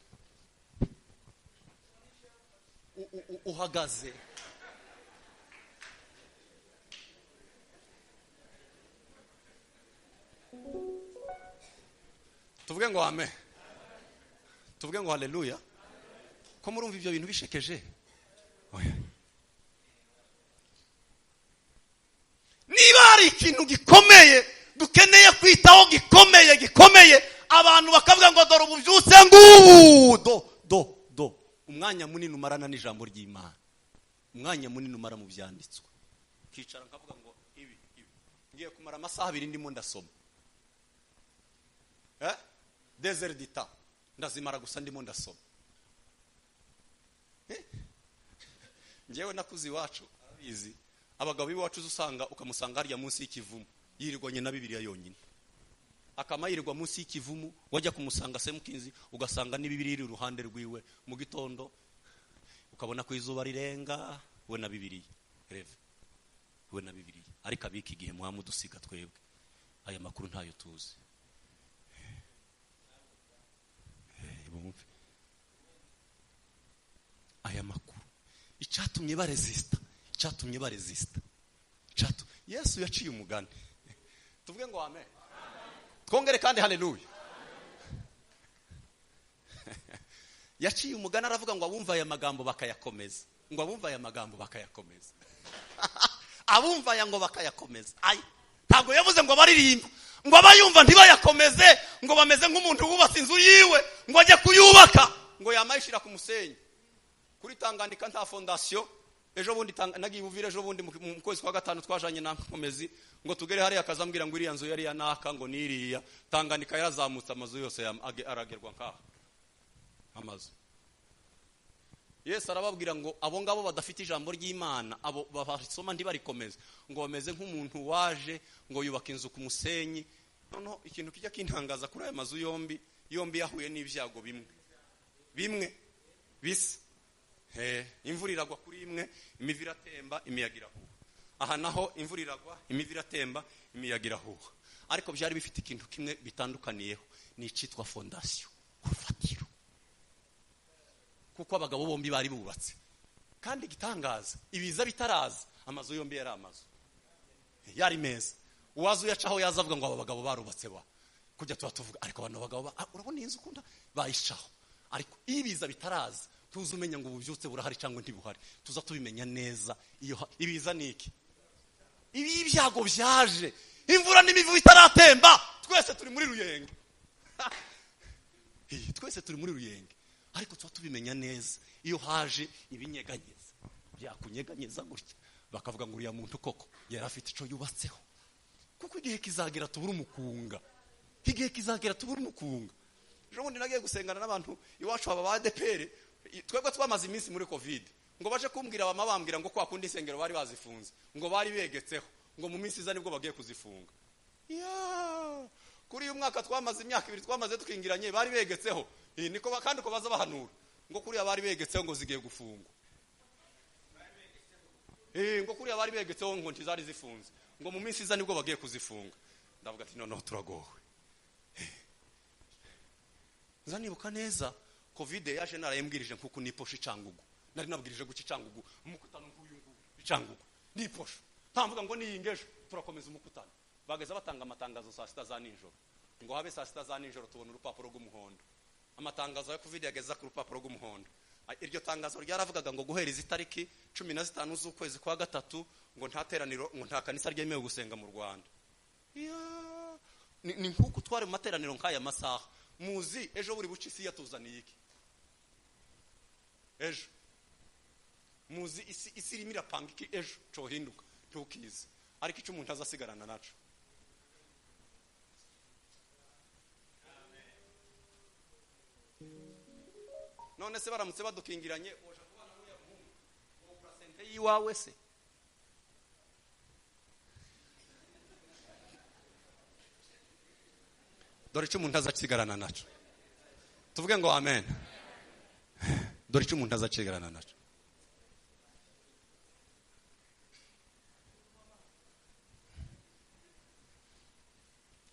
Uhagaze tuvuge ngo amen, tuvuge ngo haleluya. Ko murumva ibyo bintu bishekeje? Oya. Niba hari ikintu gikomeye dukeneye kwitaho, gikomeye abantu bakavuga ngo dore ububyutse ngubu do umwanya munini umarana n'ijambo ry'Imana, umwanya munini umara mu byanditswe. Kicara nkavuga ngo ibi ngiye kumara amasaha 2 ndimo ndasoma, desert dita ndazimara gusa ndimo ndasoma. Ngewe nakuzi iwacu abizi, abagabo b'iwacu usanga ukamusanga harya munsi y'ikivumu yirirwanye na Bibiliya yonyine. Akamayirwa munsi y'ikivumu, wajya kumusanga semukinzi ugasanga ni Bibiliya iri uruhande rwiwe. Mu gitondo ukabona ko izuba rirenga, we na Bibiliya reve, we na Bibiliya. Ariko abiki gihe muhamudusiga twebwe aya makuru ntayo tuzi. Bumve aya makuru icyatumye baresista, Yesu yaciye umugani. Tuvuge ngo amen. Twongere kandi haleluya. Yaciye umugani aravuga ngo abumva aya magambo bakayakomeza. Ngo abumva aya magambo bakayakomeza. Abumva aya ngo bakayakomeza. Ntabwo yavuze ngo baririmba. Ngo abayumva ntibayakomeze, ngo bameze nk'umuntu wubatse inzu yiwe, ngo ajye kuyubaka, ngo yamayishira ku musenyi. Kuri Tanganyika nta fondation. Ejo bundi nagiye Buvira, ejo bundi mu kwezi kwa 5 twajanye na Nkomezi, ngo tugere hari akazambwira ngo iriya nzu yari yanaka, ngo niriya Tanganyika yarazamutse amazu yose aragerwa nkaho amazu. Yesu arababwira ngo abo ngabo badafite ijambo ry'Imana, abo basoma ntibarikomeza, ngo bameze nk'umuntu waje ngo yubaka inzu ku musenyi. Noneho ikintu kijya kintangaza kuri aya mazu yombi yahuye n'ibyago bimwe bisa. Imvura iragwa kuri imwe, imivu iratemba, imiyaga irahuha. Aha naho imvura iragwa, imivu iratemba, imiyaga irahuha. Ariko byari bifite ikintu kimwe bitandukaniyeho, ni icitwa fondation, urufatiro. Kuko abagabo bombi bari bubatse. Kandi gitangaza, ibiza bitaraza, amazu yombi yari amazu yari meza. Uwazu yacaho yazavuga ngo aba bagabo barubatse ba kujya tuvuga, ariko abantu bagabo urabona inzu ukunda bayishaho. Ariko ibiza bitaraza, tuzumenya ngo ububyutse burahari cyangwa ntibuhari. Tuza tubimenya neza iyo ibiza niki. Ibi ibyago byaje, imvura n'imivu bitaratemba, twese turi muri ruyenge. Twese turi muri ruyenge. Ariko tuba tubimenya neza iyo haje ibinyeganyeza, byakunyeganyeza gutya bakavuga ngo uriya muntu koko yari afite ico yubatseho, kuko igihe kizagera tubura umukunga, igihe kizagera tubura umukunga. Ejo bundi nagiye gusengana n'abantu iwacu aba ba ADPR, twebwe twamaze iminsi muri covid, ngo baje kumbwira bambwira ngo kwa kundi insengero bari bazifunze, ngo bari begetseho, ngo mu minsi iza nibwo bagiye kuzifunga. Kuri uyu mwaka twamaze imyaka 2 twamaze tukingiranye, bari begetseho niko kandi ko baza bahanura ngo kuri abari begetseho ngo zigiye gufungwa. Ngo kuri abari begetseho ngo ntizari zifunze, ngo mu minsi iza nibwo bagiye kuzifunga. Ndavuga ati noneho turagowe. Zanibuka neza covid yaje narayembwirije nkuko niposha icangugu, nari nabwirije guca icangugu, umukutano nk'uyu icangugu niposha, ntamvuga ngo niyingeje turakomeza umukutano. Bageza batanga amatangazo saa 6 za nijoro, ngo habe saa 6 za nijoro tubona urupapuro rw'umuhondo. Amatangazo ya covid yageza ku rupapuro rw'umuhondo. Iryo tangazo ryaravugaga ngo guhereza itariki 15 z'ukwezi kwa gatatu ngo nta teraniro, ngo nta kanisa ryemewe gusenga mu Rwanda. Ni nkuko twari mu materaniro nk'aya masaha. Muzi ejo buri buci isi yatuzaniye iki? Ejo muzi isi irimo irapanga iki ejo cyo hinduka tukize, ariko icyo umuntu azasigarana naco. None se baramutse badukingiranye oja kubana n'uya muhungu ngo presente yiwawe se? Dore icyo umuntu azacigarana naco. Tuvuge ngo amen. Dore icyo umuntu azacigarana naco.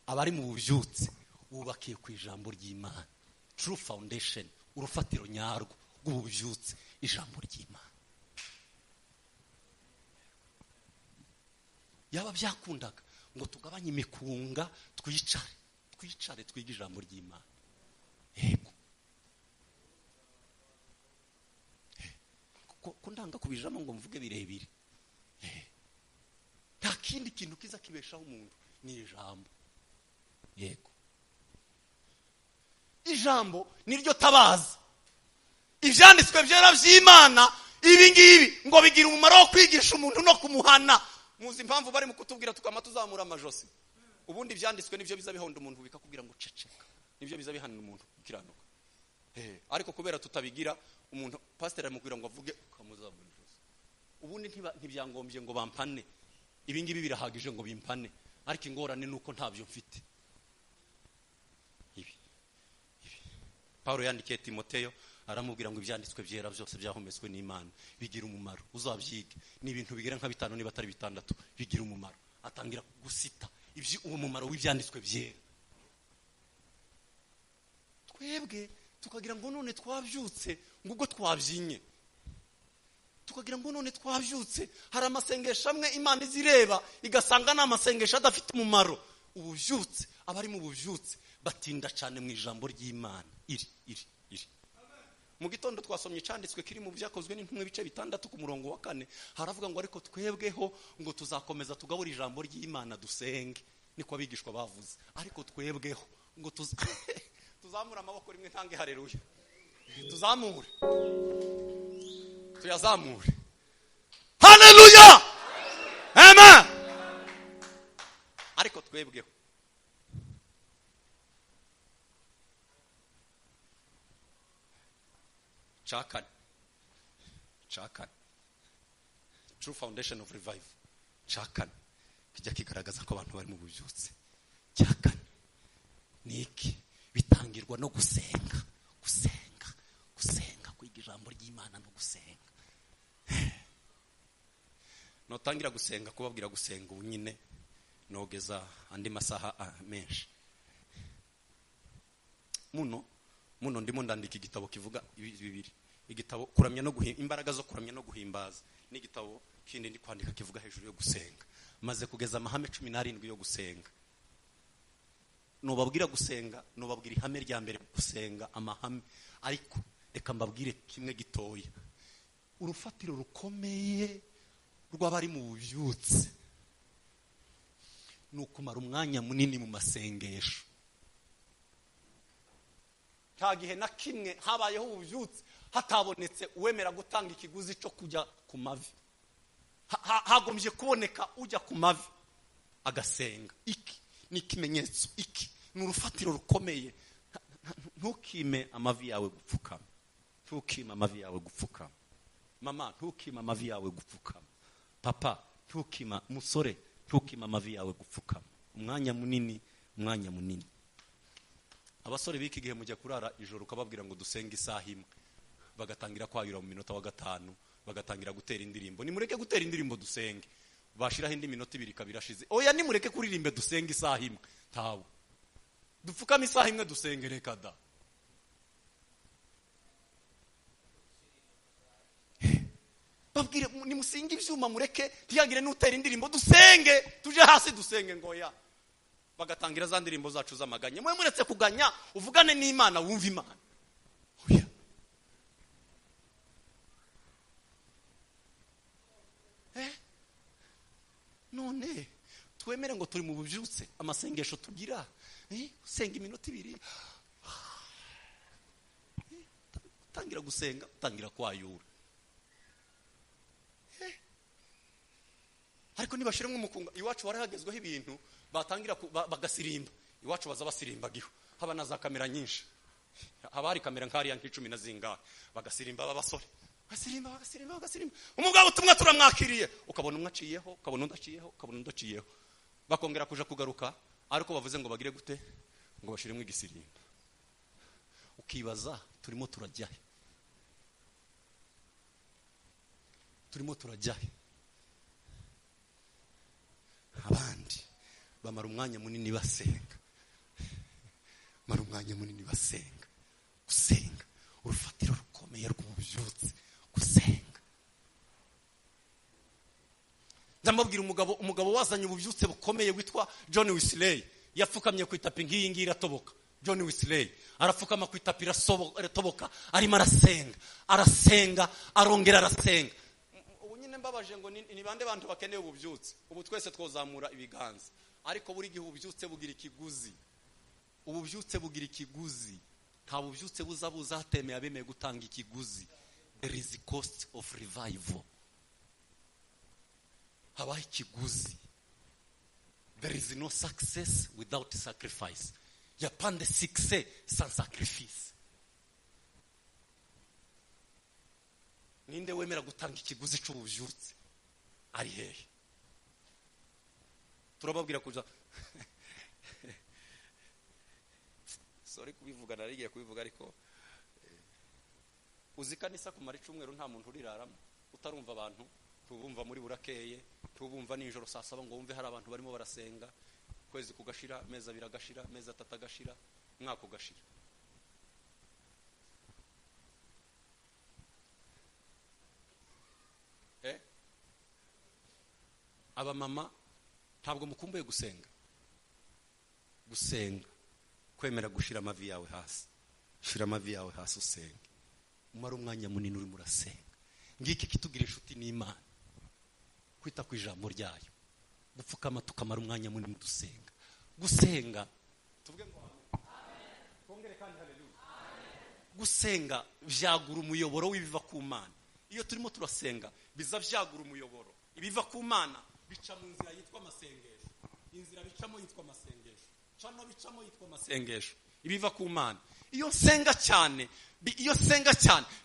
Abari mu bubyutse bubakiye ku ijambo ry'Imana. True foundation, urufatiro nyarwo rw'ububyutse, ijambo ry'Imana. Yaba byakundaga ngo tugabanye imikunga, twicare twiga ijambo ry'Imana. Yego. Ko ndanga kubijamo ngo mvuge birebire. Nta kindi kintu kiza kibeshaho umuntu ni ijambo. Yego. Ijambo niryo tabaza. Ivyanditswe byera by'Imana ibi ngibi ngo bigira umumaro wo kwigisha umuntu no kumuhana. Muzi impamvu bari mu kutubwira tukama tuzamura amajosi. Ubundi byanditswe nivyo biza bihonda umuntu bikakubwira ngo ceceka. Nivyo biza bihanira umuntu kukiranuka. Ariko kubera tutabigira umuntu pastor aramubwira ngo avuge ukamuzamura ijosi. Ubundi ntibyangombye ngo bampane. Ibi ngibi birahagije ngo bimpane. Ariko ingorane nuko ntabyo mfite. Ibi Paulo yandikiye Timoteyo aramubwira ngo ibyanditswe byera byose byahometswe n'Imana bigira umumaro, uzabyige. Ni ibintu bigira nka 5 niba atari 6 bigira umumaro. Atangira gusita uwo mumaro w'ibyanditswe byera. Twebwe tukagira ngo none twabyutse ngubwo twabyinye, tukagira ngo none twabyutse hari amasengesho amwe Imana izireba igasanga n'amasengesho adafite umumaro. Ububyutse abari mu bubyutse batinda cyane mu ijambo ry'Imana. Iri mu gitondo twasomye cyanditswe kiri mu byakozwe n'intumwe bice 6 ku murongo wa 4, haravuga ngo ariko twebweho ngo tuzakomeza tugabura ijambo ry'Imana dusenge. Niko abigishwa bavuze. Ariko twebweho ngo tuzamura amaboko rimwe ntange haleluya. Tuzamure. Tuyazamure. Haleluya. Amen. Ariko twebweho Chakan. True foundation of revival. Chakan. Kijya kigaragaza ko abantu bari mu bubyutse. Chakan. Niki bitangirwa no gusenga. Kwiga ijambo ry'Imana no gusenga. Notangira gusenga kubabwira gusenga unyine nogeza andi masaha menshi. Muno ndimo ndandika igitabo kivuga bibiri. Igitabo kuramya no imbaraga zo kuramya no guhimbaza. Ni igitabo kindi ndi kwandika kivuga hejuru yo gusenga. Maze kugeza amahame 17 yo gusenga. Nubabwira gusenga, nubabwira ihame rya mbere gusenga amahame, ariko reka mbabwire kimwe gitoya. Urufatiro rukomeye rw'abari mu bubyutse nukumara umwanya munini mu masengesho. Nta gihe na kimwe habayeho ububyutse hatabonetse uwemera gutanga ikiguzi cyo kujya ku mavi. hagombye kuboneka ujya ku mavi agasenga. Iki ni ikimenyetso, iki ni urufatiro rukomeye. Ntukime amavi yawe gupfukama, ntukime amavi yawe gupfukama. Mama, ntukime amavi yawe gupfukama. Papa, ntukima. Musore, ntukime amavi yawe gupfukama. Umwanya munini. Abasore biki gihe mujya kurara ijoro ukababwira ngo dusenge isaha imwe, bagatangira kwayura mu minota wa gatanu, bagatangira gutera indirimbo. Nimureke gutera indirimbo dusenge. Bashiraho indi minota 2 kabirashize. Oya, nimureke kuririmbe dusenge isaha imwe. Tawo. Dupfukame isaha imwe dusenge, reka da. Babwire nimusinge ivyuma, mureke ntiyagire n'utera indirimbo dusenge, tuje hasi dusenge ngoya. Bagatangira za ndirimbo zacu z'amaganya. Mwe muretse kuganya, uvugane n'Imana, wumva Imana. Oya. None twemere ngo turi mu bubyutse, amasengesho tugira, usenga iminota 2, utangira gusenga, utangira kwayura. Ariko nibashiremwe umukunga, iwacu warahagezweho ibintu batangira bagasirimba. Iwacu baza basirimbagiho, haba na za kamera nyinshi, haba hari kamera nkari ya 10 na zingahe, bagasirimba babasore, basirimba. Umugabo tumwe turamwakiriye, ukabona umwe aciyeho, ukabona undaciyeho, bakongera kuja kugaruka, ariko bavuze ngo bagire gute, ngo bashiremwe igisirimba. Ukibaza, turimo turajyahe? Abandi bamara umwanya munini basenga. Gusenga urufatiro rukomeye rw'ububyutse. Gusenga. Ndamubwira umugabo wazanye ububyutse bukomeye witwa John Wesley, yapfukamye ku itapi ngiyi ngira toboka. John Wesley arapfukama ku itapi iratoboka, arimo arasenga, arongera arasenga. Mbabaje ngo ni bande bantu bakeneye ububyutse. Ubu twese twozamura ibiganza, ariko buri gihe ububyutse bugira ikiguzi. Nta bubyutse buza hatemeye abemeye gutanga ikiguzi. There is a cost of revival. Habaho ikiguzi. There is no success without sacrifice. Ya pas de succès sans sacrifice. Ninde wemera gutanga ikiguzi cy'ububyutse? Ari hehe? Turababwira kuja sorry kubivuga, narigiye kubivuga, ariko uzikanisa kumara icumweru nta muntu uriraramo, utarumva abantu, tubumva muri burakeye, tubumva nijoro saa 7 ngo wumve hari abantu barimo barasenga. Kwezi kugashira, meza biragashira, meza tatagashira, mwaka ugashira. Aba mama ntabwo mukumbuye gusenga, kwemera gushira amavi yawe hasi. Shira amavi yawe hasi usenge. Umara umwanya munini uri murasenga. Ngiki kitugira inshuti n'Imana, kwita ku ijambo ryayo, gupfukama tukamara umwanya munini dusenga. Gusenga tuvuge ngo amen, kongere kandi haleluya. Gusenga vyagura umuyoboro w'ibiva ku Mana. Iyo turimo turasenga biza vyagura umuyoboro, ibiva ku Mana bica mu nzira yitwa amasengesho. Inzira bicamo yitwa amasengesho, cano bicamo yitwa amasengesho, ibiva ku Mana. Iyo senga cyane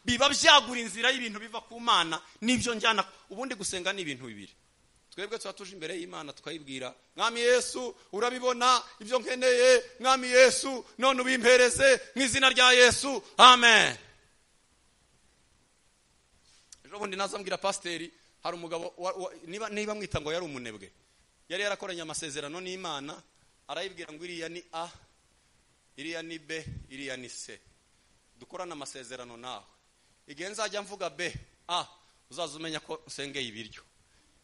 biba byagura inzira y'ibintu biva ku Mana. Nibyo njyana. Ubundi gusenga ni ibintu bibiri. Twebwe twatuje imbere y'Imana tukayibwira, Mwami Yesu urabibona ibyo nkeneye, Mwami Yesu none ubimpereze mu izina rya Yesu, amen. Ejo bundi nazambwira pasiteri, hari umugabo niba mwita ngo yari umunebwe, yari yarakoranye amasezerano n'Imana, arayibwira ngo iriya ni A, iriya ni B, iriya ni C. Dukorana amasezerano nawe, igihe nzajya mvuga B, A, uzaza umenya ko nsengeye ibiryo.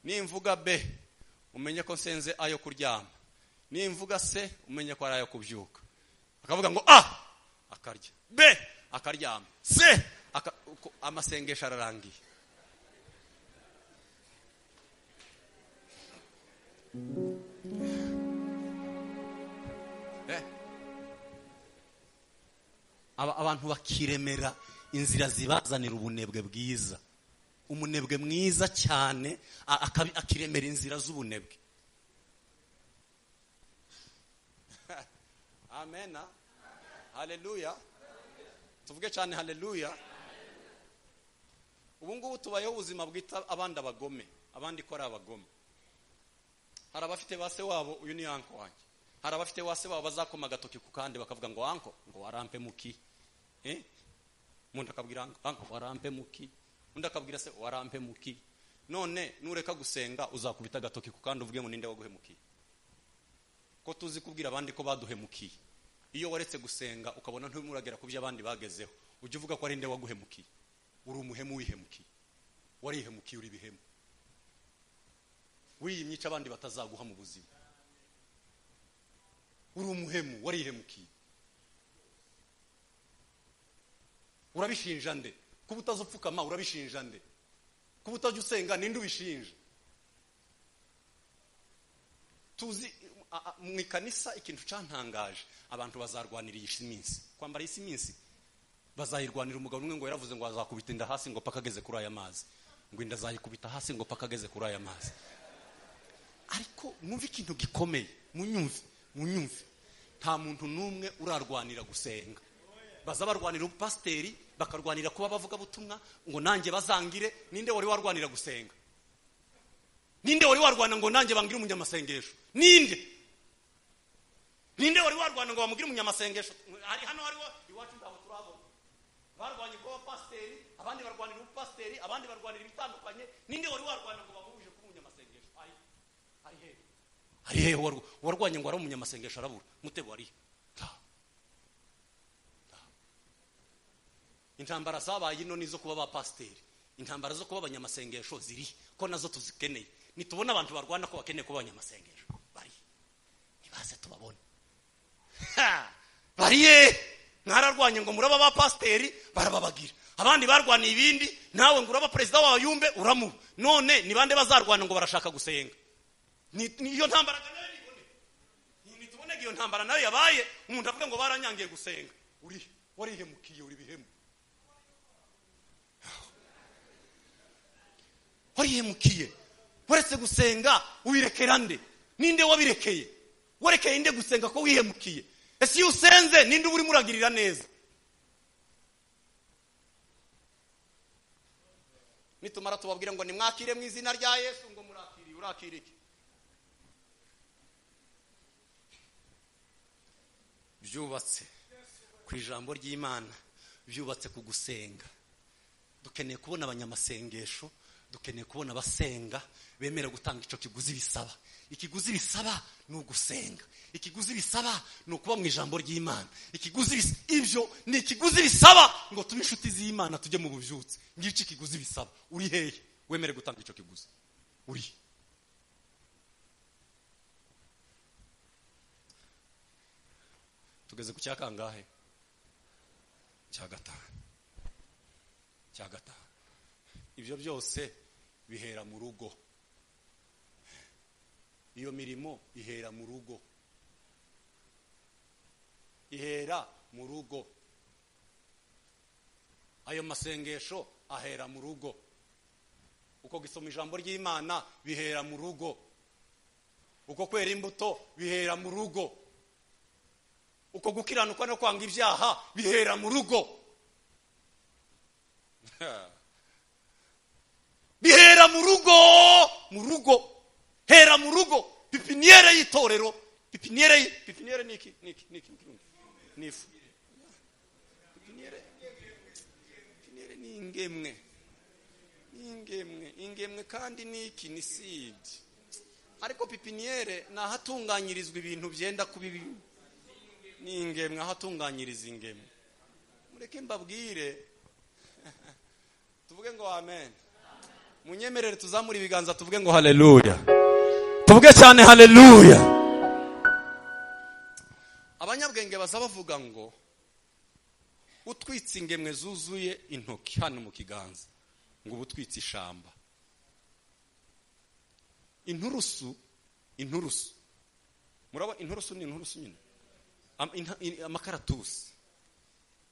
Nimvuga B, umenye ko nsenze ayo kuryama. Nimvuga C, umenye ko ari ayo kubyuka. Akavuga ngo A, akarya, B, akaryama, C, amasengesho ararangiye. Abantu bakiremera inzira zibazanira ubunebwe bwiza. umunebwe mwiza cyane akiremera inzira z'ubunebwe. Amen. Haleluya. Tuvuge cyane haleluya. Ubu ngubu tubayeho ubuzima bwita abandi abagome, abandi ko ari abagome. Hari abafite base wabo, uyu ni anko wanjye. Hari abafite wase wabo bazakoma agatoki ku kandi bakavuga ngo anko, ngo warampe muki. Umuntu akabwira anko warampe muki. Undi akabwira se warampe muki. None nureka gusenga uzakubita agatoki ku kandi uvuge ngo ninde waguhemukiye. Ko tuzi kubwira abandi ko baduhemukiye. Iyo waretse gusenga ukabona ntumuragera ku byo abandi bagezeho, ujye uvuga ko ari nde waguhemukiye. Uri umuhemu wihemukiye. Warihemukiye uri bihemu. Wiyimyica abandi batazaguha mu buzima. Uri umuhemu warihemukiye. Urabishinja nde? Kuba utazupfukama urabishinja nde? Kuba utajya usenga ninde ubishinja? Tuzi mu ikanisa ikintu cantangaje, abantu bazarwanira iyi minsi. Kwambara iyi minsi bazayirwanira. Umugabo umwe ngo yaravuze ngo azakubita inda hasi ngo pakageze kuri aya mazi. Ngo inda azayikubita hasi ngo pakageze kuri aya mazi. Ariko mwumve ikintu gikomeye, munyumve. Nta muntu numwe urarwanira gusenga. Baza barwanira ubupasteri, bakarwanira kuba bavuga butumwa, ngo nanjye bazangire. Ninde wari warwanira gusenga? Ninde wari warwana ngo nanjye bangire umunyamasengesho? Ninde wari warwana ngo bamugire umunyamasengesho? Hari hano hariho iwacu ndaho turabona. Barwanye kuba pasteri, abandi barwanira ubupasteri, abandi barwanira ibitandukanye. Ninde wari warwana ngo bamubuje kuba umunyamasengesho? Ari he warwanye ngo ari umunyamasengesho arabura? Mutego ari. Intambara zabaye ino nizo kuba ba pasteri. Intambara zo kuba abanyamasengesho ziri ko nazo tuzikeneye. Nitubona abantu barwana ko bakeneye kuba abanyamasengesho. Bari. Nibaze tubabone. Bariye mwararwanye ngo muraba ba pasteri barababagira. Abandi barwaniye ibindi, nawe ngo uraba president wa Yumbe uramu. None ni bande bazarwana ngo barashaka gusenga? Niyo ntambara nayo nibone. Nitubone iyo ntambara nayo yabaye, umuntu avuga ngo baranyangiye gusenga. Warihemukiye uri bihemu. Warihemukiye. Waretse gusenga ubirekera nde? Ninde wabirekeye? Warekeye inde gusenga ko wihemukiye? Ese iyo usenze ninde uri muragirira neza? Nitumara tubabwira ngo nimwakire mu izina rya Yesu, ngo urakire iki? Byubatse ku ijambo ry'Imana, byubatse ku gusenga. Dukeneye kubona abanyamasengesho, dukeneye kubona abasenga bemera gutanga ico kiguzi bisaba. Ikiguzi bisaba ni ugusenga. Ikiguzi bisaba ni ukuba mu ijambo ry'Imana. Ibyo ni ikiguzi bisaba ngo tube inshuti z'Imana tujye mu buvyutse. Ngici ikiguzi bisaba. Uri hehe wemere gutanga ico kiguzi? Uri tugeze ku cyakangahe? Cya gatanu. Ibyo byose bihera mu rugo. Iyo mirimo ihera mu rugo. Ihera mu rugo. Ayo masengesho ahera mu rugo. Uko gisoma ijambo ry'Imana bihera mu rugo. Uko kwera imbuto bihera mu rugo. Uko gukiranuka no kwanga ibyaha bihera mu rugo. Bihera mu rugo. Hera mu rugo. Pipiniere y'itorero. Pipiniere niki. Nifu. Pipiniere ni ingemwe kandi niki ni seed. Ariko pipiniere nahatunganyirizwa ibintu byenda kubibi. Ni ingemwe ahatunganyiriza ingemwe. Mureke mbabwire. Tuvuge ngo amen. Munyemerere tuzamura ibiganza tuvuge ngo haleluya. Tuvuge cyane haleluya. Abanyabwenge baza bavuga ngo utwitse ingemwe zuzuye intoki hano mu kiganza ngo ubutwitse ishamba. Inturusu. Muraba inturusu ni inturusu nyine.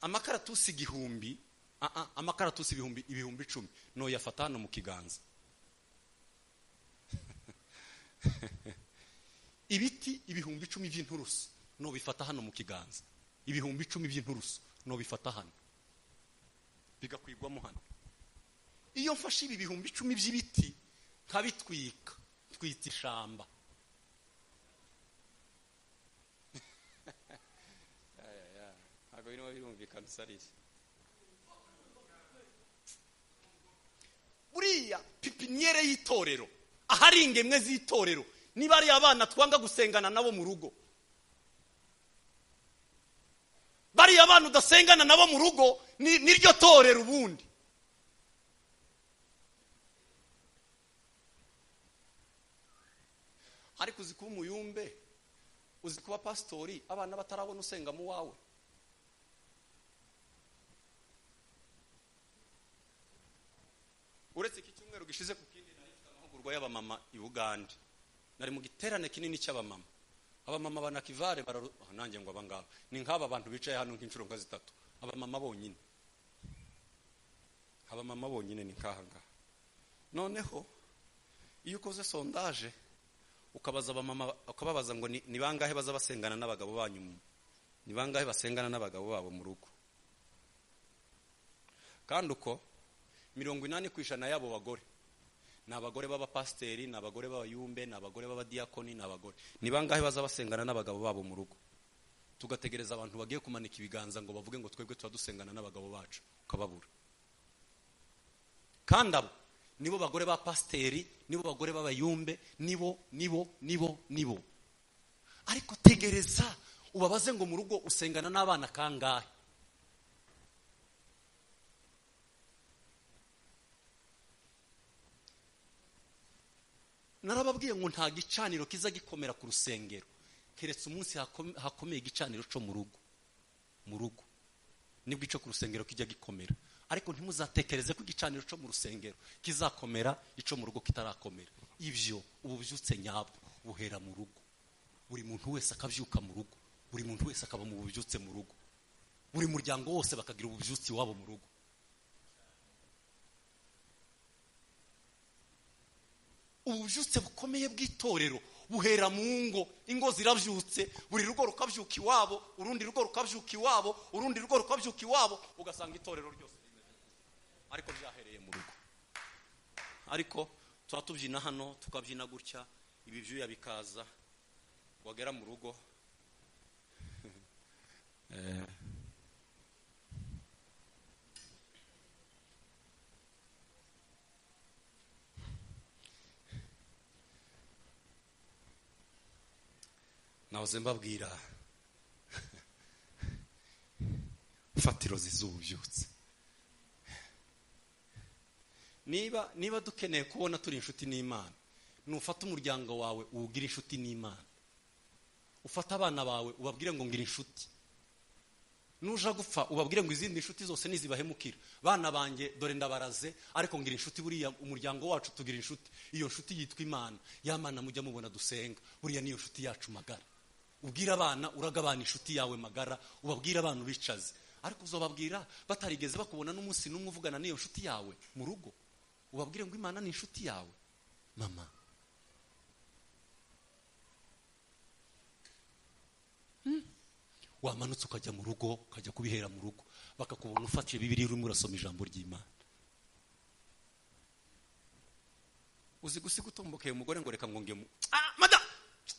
Amakaratusi igihumbi amakaratusi ibihumbi 10 no yafata hano mu kiganza. Ibiti ibihumbi 10 by'inturusu no bifata hano mu kiganza. Ibihumbi 10 by'inturusu no bifata hano bigakwigwamo hano. Iyo mfashe ibi bihumbi 10 by'ibiti nkabitwika, twita ishamba. Hago bino birumvikana sarisi. Buriya pipiniere y'itorero, ahari ingemwe z'itorero, niba ari abana twanga gusengana nabo mu rugo, bari abantu udasengana nabo mu rugo, niryo torero ubundi. Ariko uzi kuba umuyumbe, uzi kuba pastori, abana batarabona usenga mu wawe. Uretse iki cyumweru gishize ku kindi narifite amahugurwa y'abamama i Bugande. Nari mu giterane kinini cy'abamama. Abamama banakivare nanjye ngo abangaba. Ni nk'aba abantu bicaye hano nk'inshuro nka 3. Abamama bonyine. Abamama bonyine ni nkahanga. Noneho iyo ukoze sondage ukabaza abamama, ukababaza ngo ni bangahe baza basengana n'abagabo banyu, ni bangahe basengana n'abagabo babo mu rugo. Kandi uko 80% yabo bagore ni abagore b'abapasteri, ni abagore b'abayumbe, ni abagore b'abadiakoni, ni abagore. Ni bangahe baza basengana n'abagabo babo mu rugo. Tugategereza abantu bagiye kumanika ibiganza ngo bavuge ngo twebwe turadusengana n'abagabo bacu, ukababura. Kandi abo nibo bagore ba pasteri, nibo bagore b'abayumbe, nibo. Ariko tegereza ubabaze ngo mu rugo usengana n'abana kangahe. Narababwiye ngo nta gicaniro kiza gikomera ku rusengero keretse umunsi hakomeye igicaniro cyo mu rugo nibwo ico ku rusengero kijya gikomera. Ariko ntimuzatekereze ko igicaniro cyo mu rusengero kizakomera ico mu rugo kitarakomera. Ivyo ububyutse nyabwo buhera mu rugo. Buri muntu wese akavyuka mu rugo, buri muntu wese akaba mu bubyutse mu rugo, buri muryango wose bakagira ububyutsi wabo mu rugo. Ububyutse bukomeye bw'itorero buhera mu ingo ziravyutse, buri rugo rukavyuka iwabo, urundi rugo rukavyuka iwabo, urundi rugo rukavyuka iwabo, ugasanga itorero ryose ariko byahereye mu rugo. Ariko twatubyina hano tukabyina gutya, ibi byuya bikaza, wagera mu rugo nahoze mbabwira fatiro zizubyutse. Niba dukeneye kubona turi inshuti n'Imana, nufata umuryango wawe uwugira inshuti n'Imana. Ufata abana bawe ubabwire ngo ngira inshuti. Nuja gupfa ubabwire ngo izindi inshuti zose nizibahemukira. Bana banjye dore ndabaraze, ariko ngira inshuti buriya umuryango wacu tugira inshuti. Iyo inshuti yitwa Imana. Ya Mana mujya mubona dusenga, buriya niyo inshuti yacu magara. Ubwira abana uragabana inshuti yawe magara, ubabwira abantu bicaze. Ariko uzobabwira batarigeze bakubona n'umunsi n'umwe uvugana n'iyo inshuti yawe mu rugo. Ubabwire ngo Imana ni inshuti yawe. Mama, wamanutse ukajya mu rugo, ukajya kubihera mu rugo, bakakubona ufatiye Bibiliya urimo urasoma ijambo ry'Imana. Uzi gusiga utombokeye umugore ngo reka ngo ngemu, mada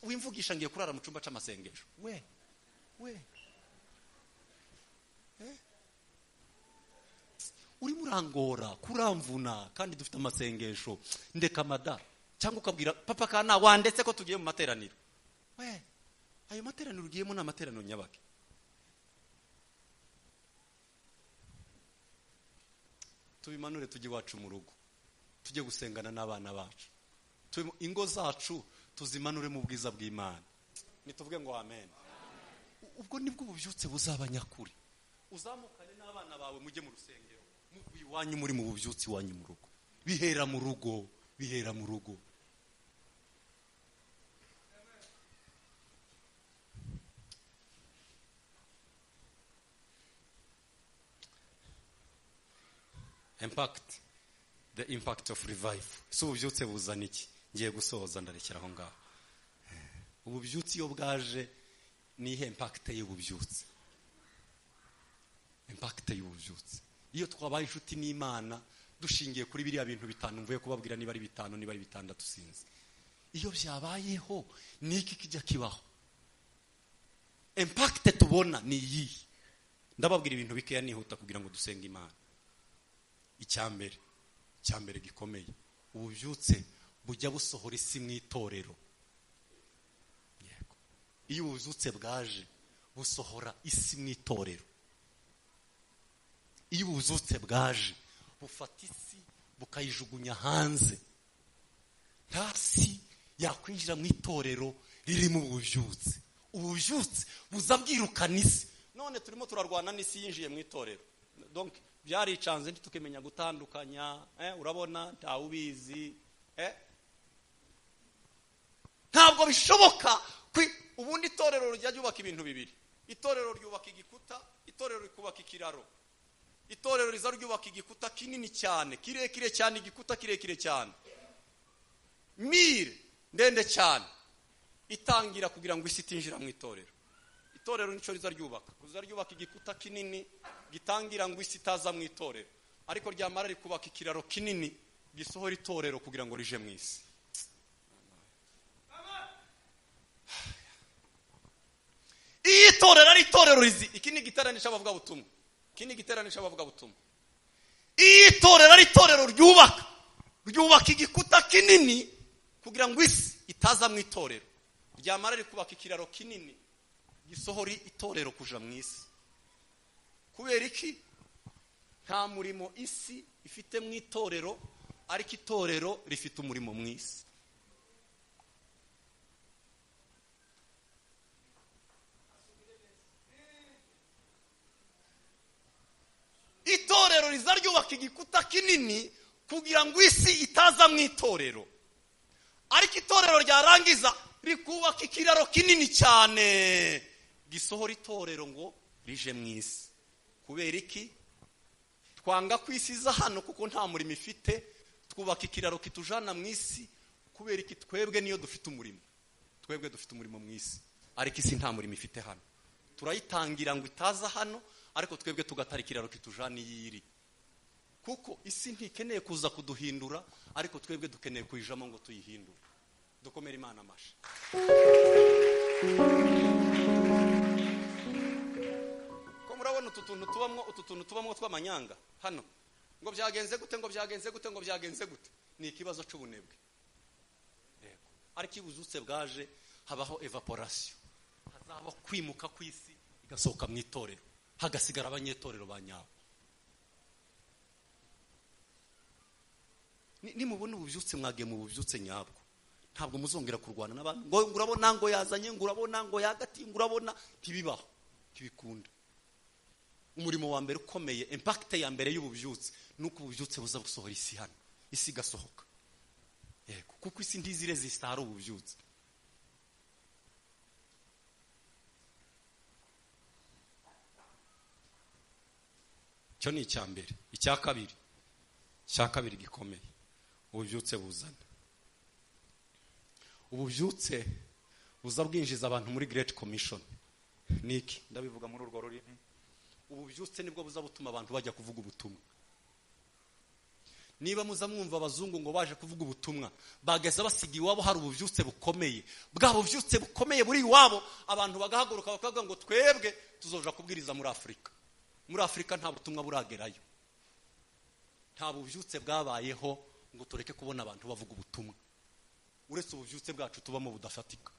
wimvugisha ngiye kurara mu cyumba c'amasengesho. We uri murangora kuramvuna kandi dufite amasengesho. Ndeka mada, cyangwa ukabwira papa kana wandetse ko tugiye mu materaniro. We ayo materaniro ugiyemo na materaniro nyabake. Tubimanure tujye wacu mu rugo, tujye gusengana n'abana bacu, ingo zacu tuzimanure mu bwiza bw'Imana. Nituvuge ngo amen. Ubwo nibwo ububyutse buzaba nyakuri. Uzamukane n'abana bawe mujye mu rusengero, muvuye iwanyu muri mu bubyutsi wanyu mu rugo. Bihera mu rugo. the impact of revival. So ububyutse buzana iki? Ngiye gusoza ndarekera aho ngaho. Ububyutse iyo bwaje ni ihe impact y'ububyutse. Impact y'ububyutse. Iyo twabaye inshuti n'Imana dushingiye kuri biriya bintu bitanu mvuye kubabwira, niba ari bitanu niba ari bitandatu sinzi. Iyo byabayeho niki kijya kibaho? Impact tubona ni iyi. Ndababwira ibintu bikeya nihuta kugira ngo dusenge Imana. Icyambere gikomeye, ububyutse bujya busohora isi mu itorero. Yego. Iyo ububyutse bwaje busohora isi mu itorero. Iyo ububyutse bwaje bufata isi bukayijugunya hanze. Ntasi yakwinjira mu itorero ririmo ububyutse. Ububyutse buzabwirukana isi. None turimo turarwana n'isi yinjiye mu itorero. Donc byaricanze ntitukemenya gutandukanya, urabona ntawe ubizi, ntabwo bishoboka ubundi itorero rujya ryubaka ibintu bibiri. Itorero ryubaka igikuta, itorero rikubaka ikiraro. Itorero riza ryubaka igikuta kinini cyane, kirekire cyane, igikuta kirekire cyane, mire ndende cyane, itangira kugira ngo isi itinjira mu itorero. Itorero nico riza ryubaka igikuta kinini gitangira ngo isi itaza mu itorero, ariko ryamara rikubaka ikiraro kinini gisohora itorero kugira ngo rije mu isi. Iyi itorero ari itorero rizi, iki ni giterane cy'abavuga butumwa, Iyi itorero ari itorero ryubaka igikuta kinini kugira ngo isi itaza mu itorero, ryamara rikubaka ikiraro kinini gisohora itorero kuja mu isi. Kubera iki? Nta murimo isi ifite mu itorero, ariko itorero rifite umurimo mu isi. Itorero riza ryubaka igikuta kinini kugira ngo isi itaza mu itorero, ariko itorero ryarangiza rikubaka ikiraro kinini cyane gisohora itorero ngo rije mu isi. Kubera iki? Twanga kwisiza hano kuko nta murimo ifite, twubaka ikiraro kitujana mu isi. Kubera iki? Twebwe niyo dufite umurimo, dufite umurimo mu isi, ariko isi nta murimo ifite hano. Turayitangira ngo itaza hano, ariko twebwe tugatara ikiraro kitujana iyiri, kuko isi ntikeneye kuza kuduhindura, ariko twebwe dukeneye kuyijamo ngo tuyihindure. Dukomere Imana amashi. Ko murabona utu tuntu tubamwo tw'amanyanga hano, ngo byagenze gute, ni ikibazo cy'ubunebwe. Yego. Ariko ibuzutse bwaje habaho evaporation, hazabaho kwimuka kw'isi igasohoka mu itorero, hagasigara abanyetorero banyabo. Ni mubona ububyutse mwagiye mu bubyutse nyabwo, ntabwo muzongera kurwana n'abantu ngo urabona ngo yazanye, ngo urabona ngo yagati, ngo urabona, ntibibaho, ntibikunda. Umurimo wa mbere ukomeye, impact ya mbere y'ububyutse nuko ububyutse buza gusohora isi hano, isi gasohoka. Yego, kuko isi ntizire zistara ububyutse. Cyo ni icyambere. Icya kabiri gikomeye, ububyutse buzana. Ububyutse buza bwinjiza abantu muri Great Commission. Niki ndabivuga muri urwo rurimi. Ububyutse nibwo buza butuma abantu bajya kuvuga ubutumwa. Niba muza mwumva abazungu ngo baje kuvuga ubutumwa, bageza basigiye iwabo hari ububyutse bukomeye, bwa bubyutse bukomeye buri iwabo, abantu bagahaguruka bakavuga ngo twebwe tuzoja kubwiriza muri Afrika. Muri Afrika nta butumwa buragerayo, nta bubyutse bwabayeho ngo tureke kubona abantu bavuga ubutumwa, uretse ububyutse bwacu tubamo budafatika.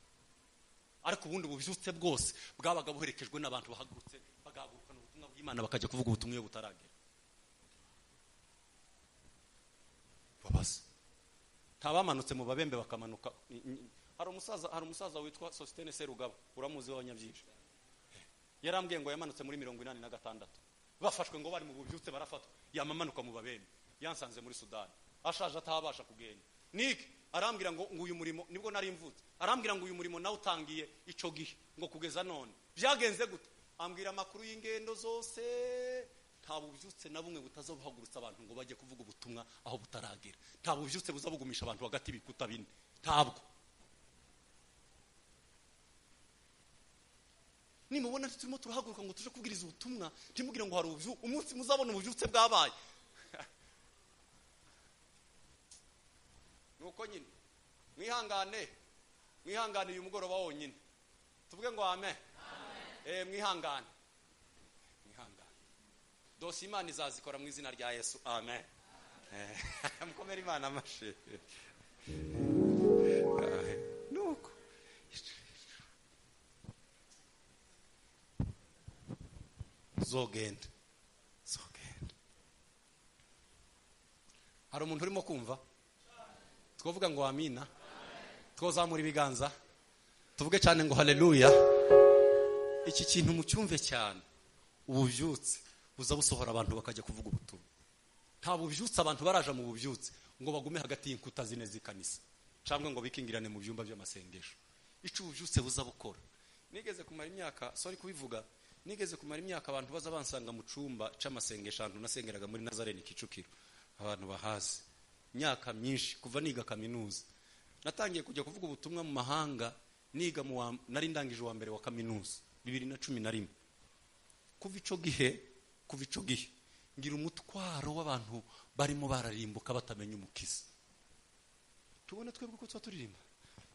Ariko ubundi ububyutse bwose bwabaga buherekejwe n'abantu bahagurutse bagahagurukana ubutumwa bw'Imana bakajya kuvuga ubutumwa iyo butaragera. Babaza ntabamanutse mu babembe bakamanuka. Hari umusaza witwa Sostene Serugaba, uramuzi w'abanyabyinshi, yarambwiye ngo yamanutse muri 86 bafashwe ngo bari mu bubyutse barafatwa, yamamanuka mu babembe, yansanze muri Sudani ashaje atabasha kugenda. Niki arambwira ngo uyu murimo nibwo nari mvutse, arambwira ngo uyu murimo nawe utangiye ico gihe ngo kugeza none byagenze gute. Ambwira amakuru y'ingendo zose nta bubyutse na bumwe butazobuhagurutsa abantu ngo bajye kuvuga ubutumwa aho butaragera. Nta bubyutse buzabugumisha abantu hagati y'ibikuta bine, ntabwo. Nimubona turimo turahaguruka ngo tuje kubwiriza ubutumwa, ntimugire ngo hari umunsi muzabona ububyutse bwabaye. Nuko nyine mwihangane uyu mugoroba wonyine, tuvuge ngo amen. Mwihangane dose Imana izazikora mu izina rya Yesu, amen. Mukomere Imana amashyi. Nuko zogenda. Hari umuntu urimo kumva? Twavuga ngo amina, twozamura ibiganza tuvuge cyane ngo haleluya. Iki kintu mucyumve cyane, ububyutse buza busohora abantu bakajya kuvuga ubutumwa. Nta bubyutse abantu baraja mu bubyutse ngo bagume hagati y'inkuta zine z'ikanisa cyangwa ngo bikingirane mu byumba by'amasengesho. Ico ububyutse buza bukora. Nigeze kumara imyaka, abantu baza bansanga mu cumba c'amasengesho ahantu nasengeraga muri Nazarene Kicukiro, abantu bahazi imyaka myinshi kuva niga kaminuza. Natangiye kujya kuvuga ubutumwa mu mahanga niga nari ndangije wa mbere wa kaminuza 2011. Kuva ico gihe ngira umutwaro w'abantu barimo bararimbuka batamenya umukiza. Tubone twebwe ko turirimba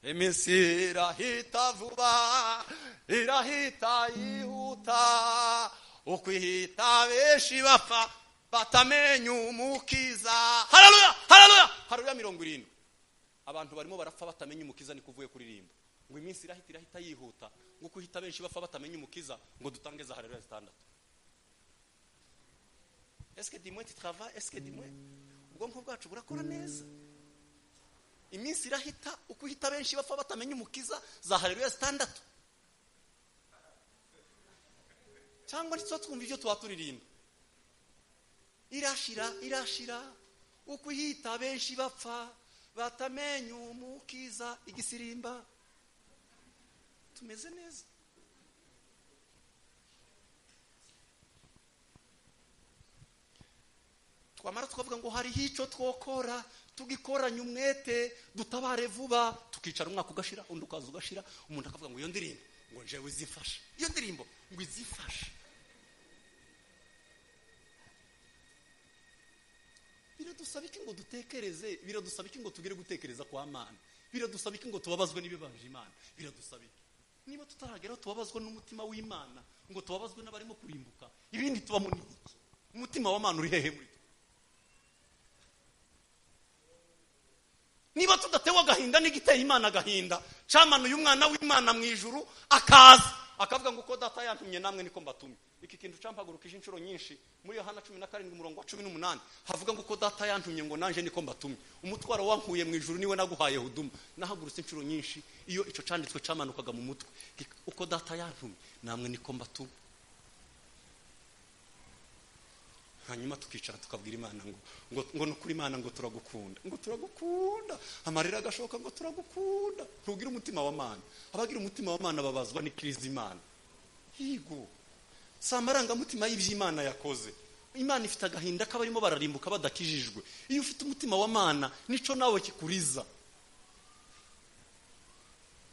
iminsi irahita vuba, irahita yihuta, ukwihita benshi bapfa batamenya umukiza. Haleluya, haleluya, haleluya. 70 abantu barimo barapfa batamenya umukiza, ni kuvuye kuririmba ngo iminsi irahita yihuta, ngo kuhita benshi bapfa batamenya umukiza, ngo dutange za haleluya 6. Est-ce que dis-moi tu travailles? Est-ce que dis-moi ubwonko bwacu burakora neza? Iminsi irahita, ukuhita benshi bapfa batamenya umukiza, za haleluya 6. Cyangwa nitso twumva ibyo twaturirimba. Irashira ukuhita benshi bapfa batamenya umukiza, igisirimba. Tumeze neza. Twamara twavuga ngo hari hico twokora, tugikoranya umwete, dutabare vuba, tukicara umwaka ugashira, undi ukaza ugashira, umuntu akavuga ngo iyo ndirimbo ngo njewe izifasha, iyo ndirimbo ngo izifasha. Biradusaba iki ngo dutekereze? Biradusaba iki ngo tugire gutekereza kwa Mana? Biradusaba iki ngo tubabazwe n'ibibanje Imana? Biradusaba iki? Niba tutaragera tubabazwa n'umutima w'Imana, ngo tubabazwe n'abarimo kurimbuka, ibindi tubamo n'iki? Umutima wa Mana uri hehe muri? Niba tudatewa gahinda n'igiteye Imana gahinda, camano y'umwana w'Imana mu ijuru akaza akavuga ngo uko data yantumye namwe niko mbatumye. Iki kintu campagurukije inshuro nyinshi muri Yohana 17:18 havuga ngo uko data yantumye ngo nanje niko mbatumye. Umutwaro wankuye mu ijuru niwe naguhaye huduma. Nahagurutse inshuro nyinshi iyo ico canditswe camanukaga mu mutwe, uko data yantumye namwe niko mbatumye. Hanyuma tukicara tukabwira Imana ngo nukuri Imana ngo turagukunda, amarira agashoka ngo turagukunda. Ntugira umutima wa Mana. Abagira umutima wa Mana babazwa n'ikiriza Imana. Higo samaranga mutima y'ivy'Imana yakoze. Imana ifite agahinda kabarimo bararimbuka badakijijwe. Iyo ufite umutima wa Mana nico nawe kikuriza.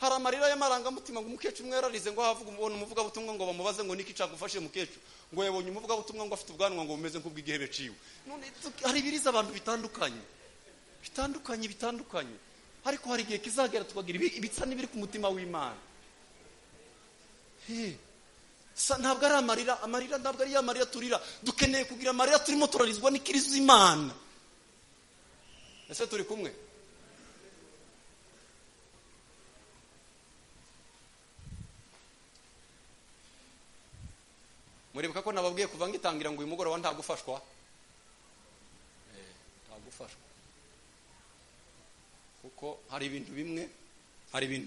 Hari amarira y'amaranga mutima ngo umukecuru umwe yararize ngo havuga umubona umuvuga butumwa ngo bamubaze ngo niki cagufashe mukecuru, ngo yabonye umuvuga butumwa ngo afite ubwanwa ngo bumeze nk'ubw'igihebe ciwe. None hari biriza abantu bitandukanye, ariko hari igihe kizagera tukagira ibitsa n'ibiri ku mutima w'Imana. Ntabwo ari amarira ntabwo ari amarira turira, dukeneye kugira amarira turimo turarizwa n'ikirizo Imana. Ese turi kumwe? Muribuka ko nababwiye kuva ngitangira ngo uyu mugoroba ntagufashwa? Ntagufashwa. Kuko hari ibintu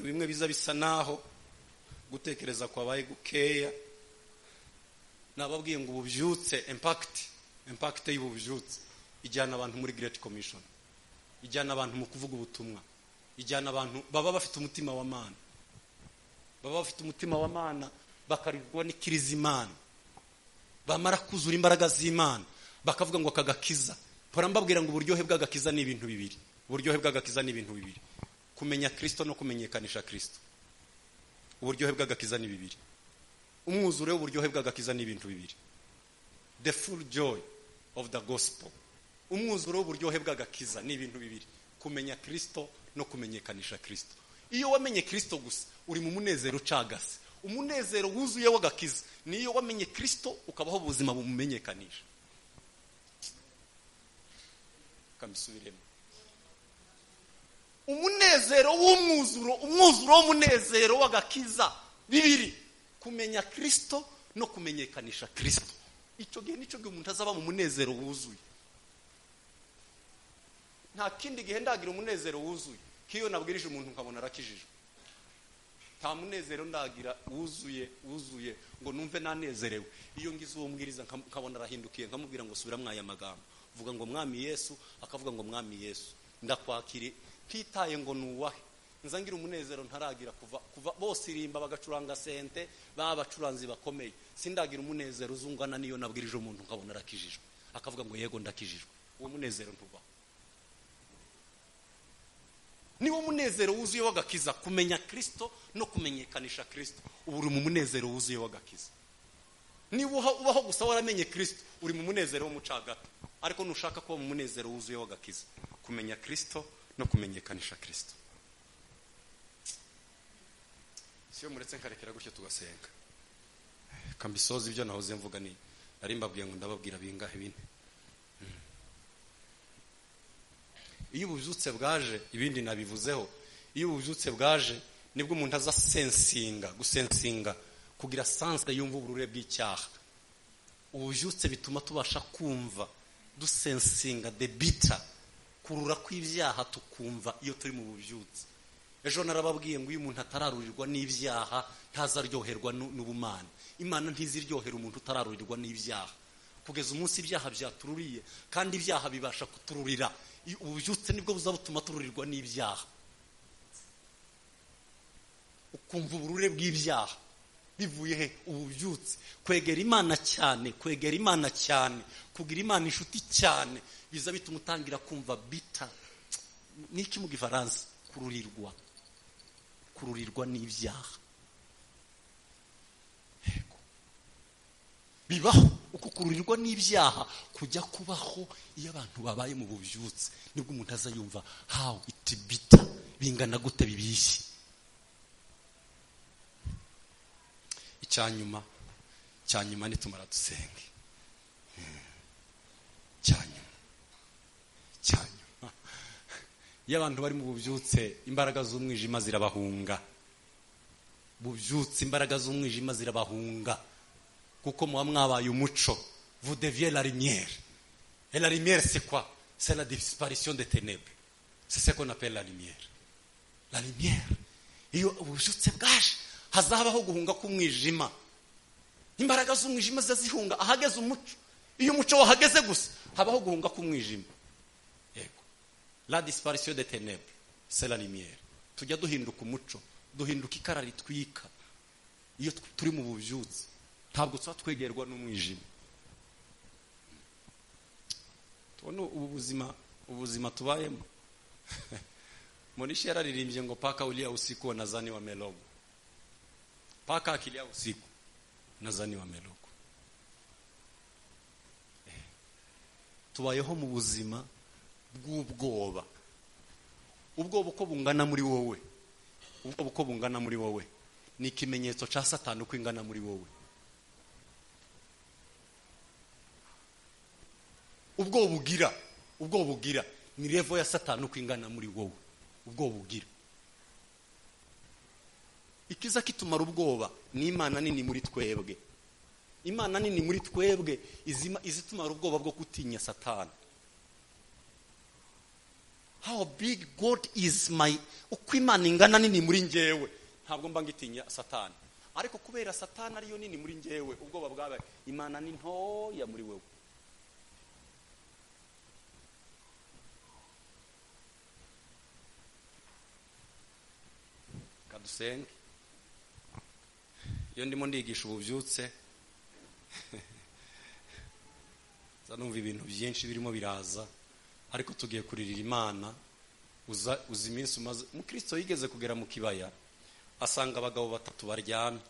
bimwe biza bisa naho gutekereza kwabaye gukeya. Nababwiye ngo ububyutse impact y'ububyutse ijyana abantu muri Great Commission, ijyana abantu mu kuvuga ubutumwa, ijyana abantu baba bafite umutima wa Mana, bakarizwa n'ikiriza Imana. bamara kuzura imbaraga z'Imana bakavuga ngo akagakiza. Mpora mbabwira ngo uburyohe bw'agakiza ni ibintu bibiri. Uburyohe bw'agakiza ni ibintu bibiri: kumenya Kristo no kumenyekanisha Kristo. Uburyohe bw'agakiza ni bibiri. Umwuzure w'uburyohe bw'agakiza ni ibintu bibiri: the full joy of the gospel. Umwuzure w'uburyohe bw'agakiza ni ibintu bibiri: kumenya Kristo no kumenyekanisha Kristo. Iyo wamenye Kristo gusa uri mu munezero ucagase. Umunezero wuzuye w'agakiza niyo wamenye Kristo ukabaho ubuzima bumumenyekanisha. Kamisubiremo. Umunezero w'umwuzuro, umwuzuro w'umunezero w'agakiza bibiri: kumenya Kristo no kumenyekanisha Kristo. Icyo gihe nico gihe umuntu azaba mu munezero wuzuye. Nta kindi gihe ndagira umunezero wuzuye kiyo nabwirije umuntu nkabona arakijijwe. Nta munezero ndagira wuzuye ngo numve nanezerewe iyo ngize uwo mbwiriza nkabona arahindukiye nkamubwira ngo subira mwaya magambo, vuga ngo mwami Yesu, akavuga ngo mwami Yesu ndakwakire, ntitaye ngo nuwahe. Nzangira umunezero ntaragira kuva bose irimba bagacuranga sente babacuranzi bakomeye. Sindagira umunezero uzungana niyo nabwirije umuntu nkabona arakijijwe akavuga ngo yego ndakijijwe. Uwo munezero ntuba. Niwo munezero wuzuye w'agakiza, kumenya Kristo no kumenyekanisha Kristo. Ubu uri mu munezero wuzuye w'agakiza. Niba ubaho gusa waramenye Kristo uri mu munezero w'umucagato. Ariko nushaka kuba mu munezero wuzuye w'agakiza, kumenya Kristo no kumenyekanisha Kristo. Siyo muretse nkarekera gutyo tugasenga. Kambisoza ibyo nahoze mvuga ni nari mbabwiye ngo ndababwira bingahe bine. Iyo ububyutse bwaje ibindi nabivuzeho. Iyo ububyutse bwaje nibwo umuntu aza gusensinga kugira sanse yumva uburure bw'icyaha. Ububyutse bituma tubasha kumva dusensinga the bitter, kurura kw'ibyaha tukumva iyo turi mu bubyutse. Ejo narababwiye ngo iyo umuntu atararurirwa n'ibyaha ntazaryoherwa n'ubumana. Imana ntiziryohera umuntu utararurirwa n'ibyaha. Kugeza umunsi ibyaha byatururiye kandi ibyaha bibasha kutururira, ububyutse nibwo buzabutuma tururirwa n'ibyaha. Ukumva uburure bw'ibyaha bivuye he? Ububyutse. Kwegera Imana cyane, kugira Imana inshuti cyane biza bituma utangira kumva bita niki mu Gifaransa, kururirwa n'ibyaha. Bibaho uko kururirwa n'ibyaha kujya kubaho iyo abantu babaye mu bubyutse. Nibwo umuntu aza yumva how it bitter, bingana gute bibishye. Icyanyuma nitumara dusenge. Cyanyuma iyo abantu bari mu bubyutse imbaraga z'umwijima zirabahunga. Bubyutse imbaraga z'umwijima zirabahunga kuko muba mwabaye umuco. Vous deviez la lumière. Et la lumière c'est quoi? C'est la disparition des ténèbres. C'est ce qu'on appelle la lumière. La lumière. Iyo ububyutse bwaje hazabaho guhunga k'umwijima. Imbaraga z'umwijima zazihunga ahageze umuco. Iyo umuco wahageze gusa habaho guhunga k'umwijima. Yego. La disparition des ténèbres c'est la lumière. Tujya duhinduka umuco, duhinduka ikara ritwika iyo turi mu bubyutse. Ntabwo tuba twegerwa n'umwijima. Tubona ubuzima tubayemo. Monishi yararirimbye ngo paka ulia usiku nazani wa melogo. Paka akilia usiku nazani wa melogo. Tubayeho mu buzima bw'ubwoba. Ubwoba uko bungana muri wowe. Ubwoba uko bungana muri wowe ni ikimenyetso cya Satani uko ingana muri wowe. Ubwoba ugira ni level ya Satani uko ingana muri wowe. Ubwoba ugira. Ikiza kitumara ubwoba ni Imana nini muri twebwe. Imana nini muri twebwe izitumara ubwoba bwo gutinya Satani. How big God is uko Imana ingana nini muri njyewe ntabwo mba ngitinya Satani. Ariko kubera Satani ariyo nini muri njyewe ubwoba bwabaye Imana ni ntoya muri wewe. Kadusenge. Iyo ndimo ndigisha ububyutse numva ibintu byinshi birimo biraza, ariko tugiye kuririra Imana. Uza iminsi umaze. Umukristo yigeze kugera mu kibaya asanga abagabo batatu baryamye.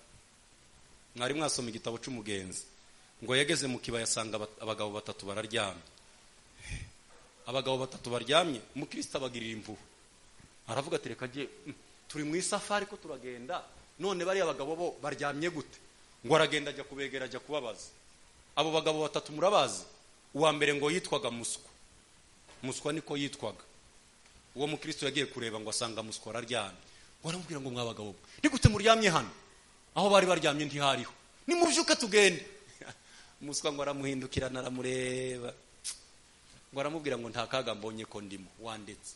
Mwari mwasoma igitabo cy'umugenzi ngo yageze mu kibaya asanga abagabo batatu bararyamye. Abagabo batatu baryamye, umukristo abagirira impuhwe, aravuga ati reka ngiye, turi mu isafari ko turagenda, none bari abagabo bo baryamye gute? Ngo aragenda ajya kubegera, ajya kubabaza. Abo bagabo batatu murabazi? Uwa mbere ngo yitwaga Muswa. Muswa niko yitwaga. Uwo mukristo yagiye kureba ngo asanga Muswa araryamye. Ngo aramubwira ngo mwabagabo, ni gute muryamye hano? Aho bari baryamye ntihariho, nimubyuke tugende. Muswa ngo aramuhindukirana aramureba, ngo aramubwira ngo nta kaga mbonye ko ndimo, wandetse.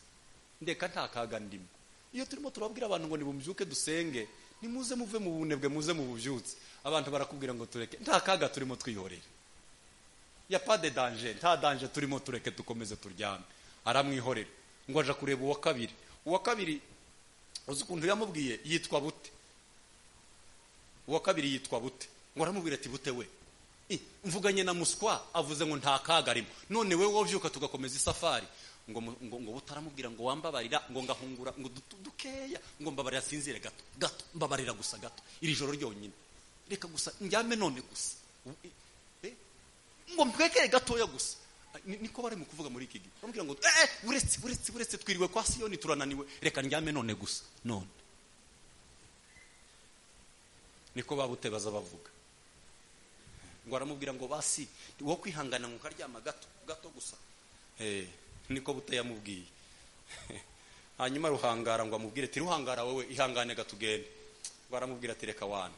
Ndeka nta kaga ndimo. Iyo turimo turabwira abantu ngo nimubyuke dusenge, nimuze muve mu bunebwe, muze mu bubyutse, abantu barakubwira ngo tureke, nta kaga turimo twihorera, ya pas de danger, nta danger turimo, tureke dukomeze turyame. Aramwihorera. Ngo aja kureba uwa kabiri. Uwa kabiri uzi ukuntu yamubwiye, yitwa Bute. Uwa kabiri yitwa Bute. Ngo aramubwira ati Bute we, mvuganye na Muswa avuze ngo nta kaga arimo, none we wovyuka tugakomeza isafari. Ngo butaramubwira ngo wambabarira, ngo ngahungura, ngo dukeya, ngo mbabarira sinzire gato gato, mbabarira gusa gato, iri joro ryonyine, reka gusa njyame none gusa, ngo mpwekere gatoya gusa. Niko bari mu kuvuga muri iki gihe. Bamubwira ngo uretse twiriwe kwa Siyoni turananiwe, reka njyame none gusa none. Niko babute baza bavuga. Ngo aramubwira ngo basi wo kwihangana ngo karyama gato gusa. Niko Bute yamubwiye. Hanyuma Ruhangara ngo amubwire ati Ruhangara wowe ihangane gatugende. Ngo aramubwira ati reka wana,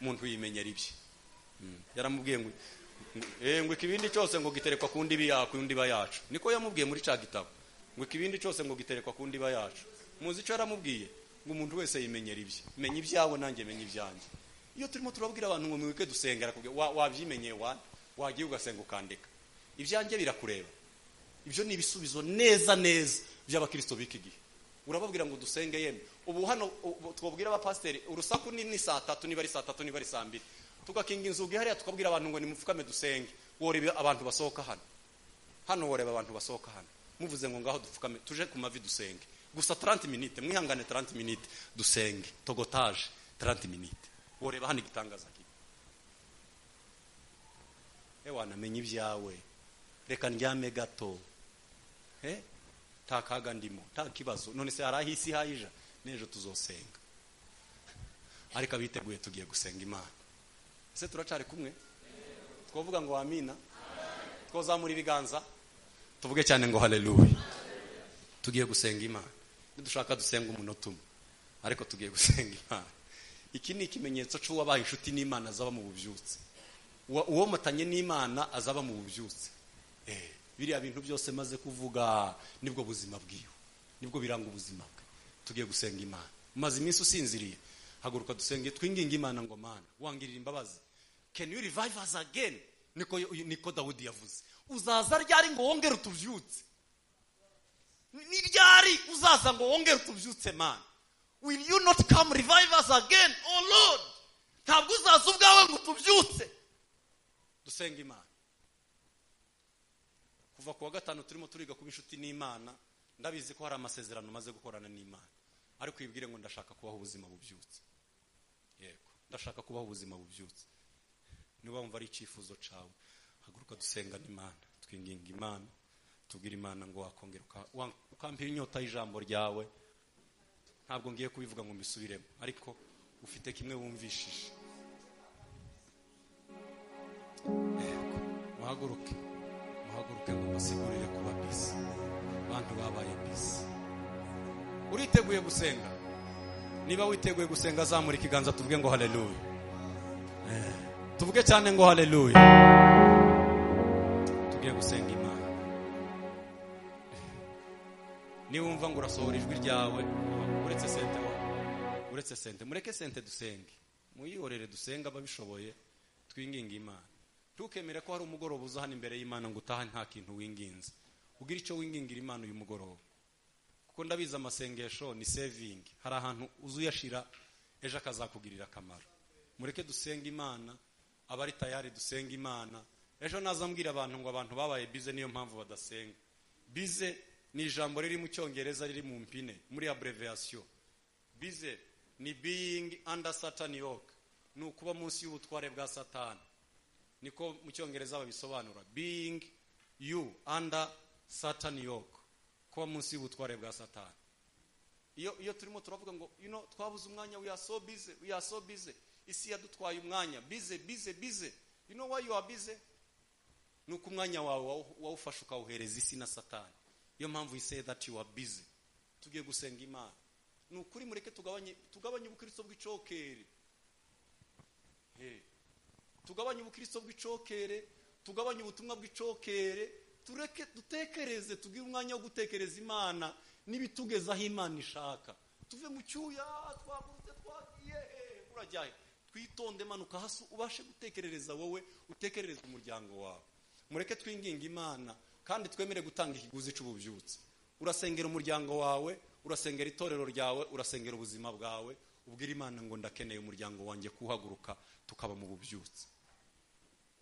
umuntu yimenyera ibye. Yaramubwiye ngo ikibindi cyose ngo giterekwa ku ndiba yacu. Niko yamubwiye muri ca gitabo. Ngo ikibindi cyose ngo giterekwa ku ndiba yacu. Muzi icyo yaramubwiye? Ngo umuntu wese yimenyera ibye. Menya ibyawe nanjye menya ibyanjye. Iyo turimo turabwira abantu ngo mwike dusengera, wabyimenyeye wagiye ugasenga ukandeka, ibyanjye birakureba. Ibyo ni ibisubizo neza by'abakristo b'iki gihe. Urababwira ngo dusenge yemwe. Ubu hano twabwira abapasteri urusaku ni saa 3, niba ari saa 3, niba ari saa 2, tugakinga inzugi hariya tukabwira abantu ngo nimupfukame dusenge. Woreba abantu basohoka hano woreba abantu basohoka hano, muvuze ngo ngaho dupfukame tuje ku mavi dusenge gusa 30 minutes, mwihangane 30 minutes dusenge, togotage 30 minutes. Woreba hano igitangaza ki? Ewana menye ibyawe, reka ndyame gato, nta kaga ndimo, nta kibazo, none se arahisi hayija, nejo tuzosenga. Ariko abiteguye tugiye gusenga Imana. Ese turacari kumwe? Twovuga ngo amina. Twozamura ibiganza tuvuge cyane ngo haleluya. Tugiye gusenga Imana. Nidushaka dusenga umunota umwe, ariko tugiye gusenga Imana. Iki ni ikimenyetso cy'uwabaye inshuti n'Imana azaba mu bubyutse. Uwo matanye n'Imana azaba mu bubyutse. Biriya bintu byose maze kuvuga nibwo buzima bwiwe, nibwo biranga ubuzima bwe. Tugiye gusenga Imana. Maze iminsi usinziriye, haguruka dusenge, twinginga Imana ngo Mana wangirira imbabazi. Can you revive us again? Niko Dawudi yavuze. Uzaza ryari ngo wongere utubyutse? Ni ryari uzaza ngo wongere utubyutse Mana? Will you not come revive us again, oh Lord? Ntabwo uzaza ubwawe ngo utubyutse. Dusenga Imana. Kuva ku wa gatanu turimo turiga kuba inshuti n'Imana, ndabizi ko hari amasezerano maze gukorana n'Imana, ariko ibwire ngo ndashaka kubaho ubuzima bubyutse. Yego, ndashaka kubaho ubuzima bubyutse. Niba wumva ari icyifuzo cawe, haguruka dusenga n'Imana, twinginga Imana, tubwira Imana ngo wakongera ukampira inyota y'ijambo ryawe. Ntabwo ngiye kubivuga ngo mbisubiremo, ariko ufite kimwe wumvishije. Muhaguruke ngo basigurire kuba bisi. Abantu babaye bisi. Uriteguye gusenga? Niba witeguye gusenga, zamura ikiganza tuvuge ngo haleluya. Tuvuge cyane ngo haleluya. Tugiye gusenga Imana. Niba wumva ngo urasohora ijwi ryawe, uretse sente, mureke sente dusenge. Muyihorere dusenga babishoboye, twinginga Imana. Tukemere ko hari umugoroba uza hano imbere y'Imana ngo utaha nta kintu winginze. Ugira icyo wingingira Imana uyu mugoroba. Kuko ndabiza amasengesho ni saving. Hari ahantu uzuyashira ejo akazakugirira akamaro. Mureke dusenga Imana, abari tayari dusenga Imana, ejo nazambwira abantu ngo abantu babaye bize niyo mpamvu badasenga. Bize ni ijambo riri mu cyongereza riri mu mpine muri abbreviation. Bize ni being under Satan yoke, ni ukuba munsi y'ubutware bwa Satani. Niko mu cyongereza babisobanura, being you under Satan yoke, kuba munsi y'ubutware bwa Satani. Iyo turimo turavuga ngo twabuze umwanya, we are so busy, isi yadutwaye umwanya, busy. You know why you are busy? Nuko umwanya wawe wawufasha ukawuhereza isi na Satani. Iyo mpamvu we say that you are busy. Tugiye gusenga Imana. Nukuri mureke tugabanye ubukristo bw'icokere. Tugabanye ubukristo bw'icokere, tugabanye ubutumwa bw'icokere, tureke dutekereze, tugire umwanya wo gutekereza Imana n'ibitugezaho Imana ishaka. Tuve mu cyuya twagurutse twagiye urajyahe. Twitonde manuka hasi ubashe gutekerereza wowe, utekerereza umuryango wawe. Mureke twinginga Imana kandi twemere gutanga ikiguzi cy'ububyutse. Urasengera umuryango wawe, urasengera itorero ryawe, urasengera ubuzima bwawe, ubwira Imana ngo ndakeneye umuryango wanjye kuhaguruka tukaba mu bubyutse.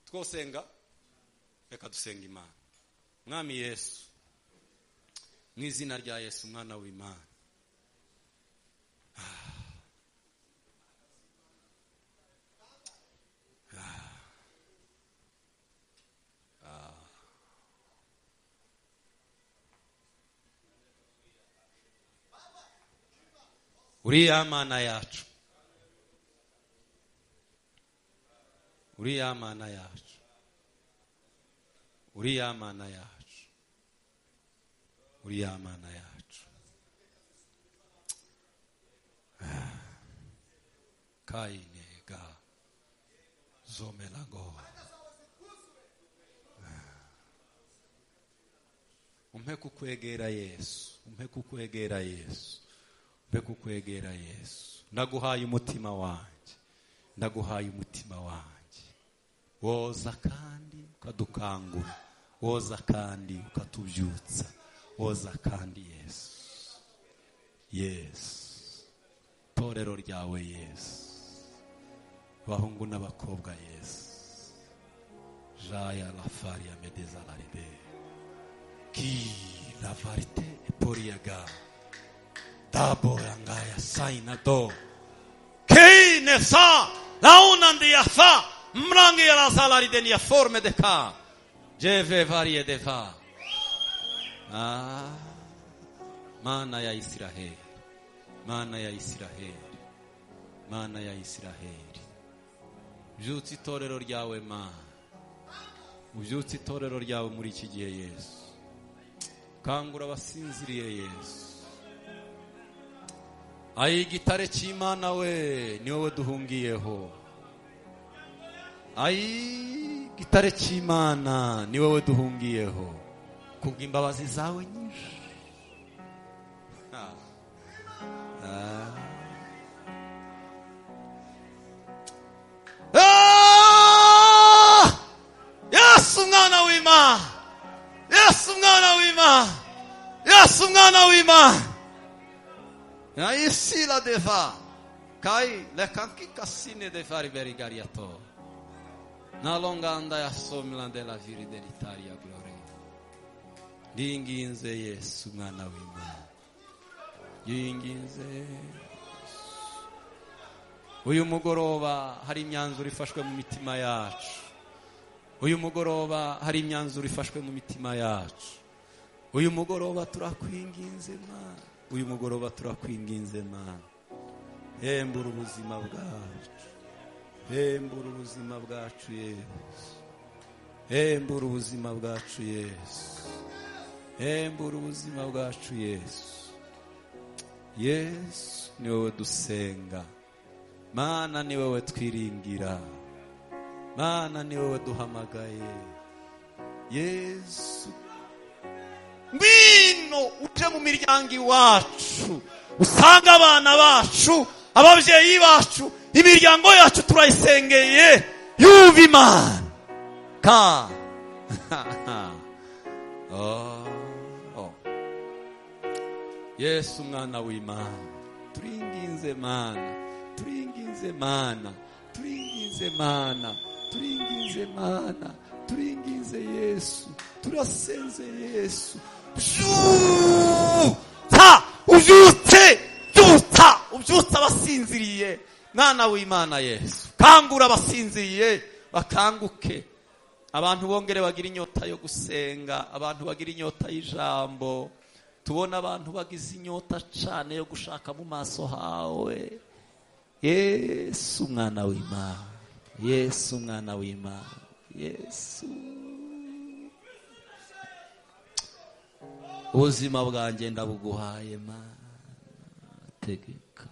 Twosenga, reka dusenga Imana. Mwami Yesu, mu izina rya Yesu mwana w'Imana, uriya Mana yacu, uriya Mana yacu, uriya Mana yacu, uriya Mana yacu. Kainega zomelago. Umpe kukwegera Yesu, umpe kukwegera Yesu, umpe kukwegera Yesu. Ndaguhaye umutima wanjye, ndaguhaye umutima wanjye. Woza kandi ukadukangura, woza kandi ukatubyutsa, woza kandi Yesu. Yesu, torero ryawe Yesu, bahungu n'abakobwa Yesu. Jaya la faria medeza la ribe, ki la varite eporiaga, dabo rangaya saina do, ki nefsa launandi yafa, mrangi la salari denia forme de ka, jeve varie de va. Mana ya Israeli, Mana ya Israeli, Mana ya Israeli. Ubyutse itorero ryawe Mana, ubyutse itorero ryawe muri iki gihe Yesu. Kangura abasinziriye Yesu. Ayi gitare cy'Imana we, ni wowe duhungiyeho. Ayi gitare cy'Imana, ni wowe duhungiyeho. Kubw'imbabazi zawe nyinshi. Yesu mwana w'Imana, Yesu mwana w'Imana, Yesu mwana w'Imana. Na isila deva kai le kanki kasine de fari berigariato. Na longa anda ya somla de la viri dell'Italia gloria. Dinginze Yesu mwana w'Imana, dinginze. Uyu mugoroba hari imyanzuro ifashwe mu mitima yacu. Uyu mugoroba hari imyanzuro ifashwe mu mitima yacu. Uyu mugoroba turakwinginze Mana, uyu mugoroba turakwinginze Mana. Hembura ubuzima bwacu, hembura ubuzima bwacu Yesu, hembura ubuzima bwacu Yesu, hembura ubuzima bwacu Yesu. Yesu ni wowe dusenga, Mana ni wowe twiringira, Mana ni wowe duhamagaye. Yesu, ngwino uje mu miryango iwacu, usanga abana bacu, ababyeyi bacu, imiryango yacu turayisengeye. Yuva Imana ka Yesu mwana w'Imana, turinginze Mana, turinginze Mana, turinginze Mana, turinginze Mana, turingize Yesu, turasenze Yesu. Ubyutsa abasinziriye, mwana w'Imana Yesu. Kangura abasinziriye bakanguke. Abantu bongere bagira inyota yo gusenga, abantu bagira inyota y'ijambo. Tubona abantu bagize inyota cyane yo gushaka mu maso hawe. Yesu mwana w'Imana, Yesu mwana w'Imana, Yesu. Ubuzima bwanjye ndabuguhaye Mana. Tegeka,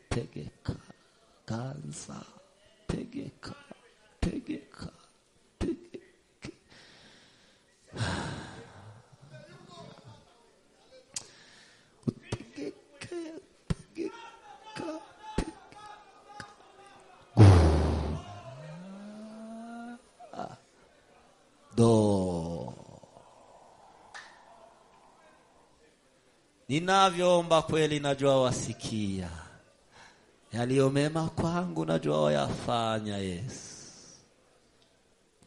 tegeka, ganza, tegeka, tegeka, tegeka. Tegeka, tegeka, tegeka. Do. Ninavyoomba kweli najua wasikia. Yaliyo mema kwangu najua wayafanya Yesu.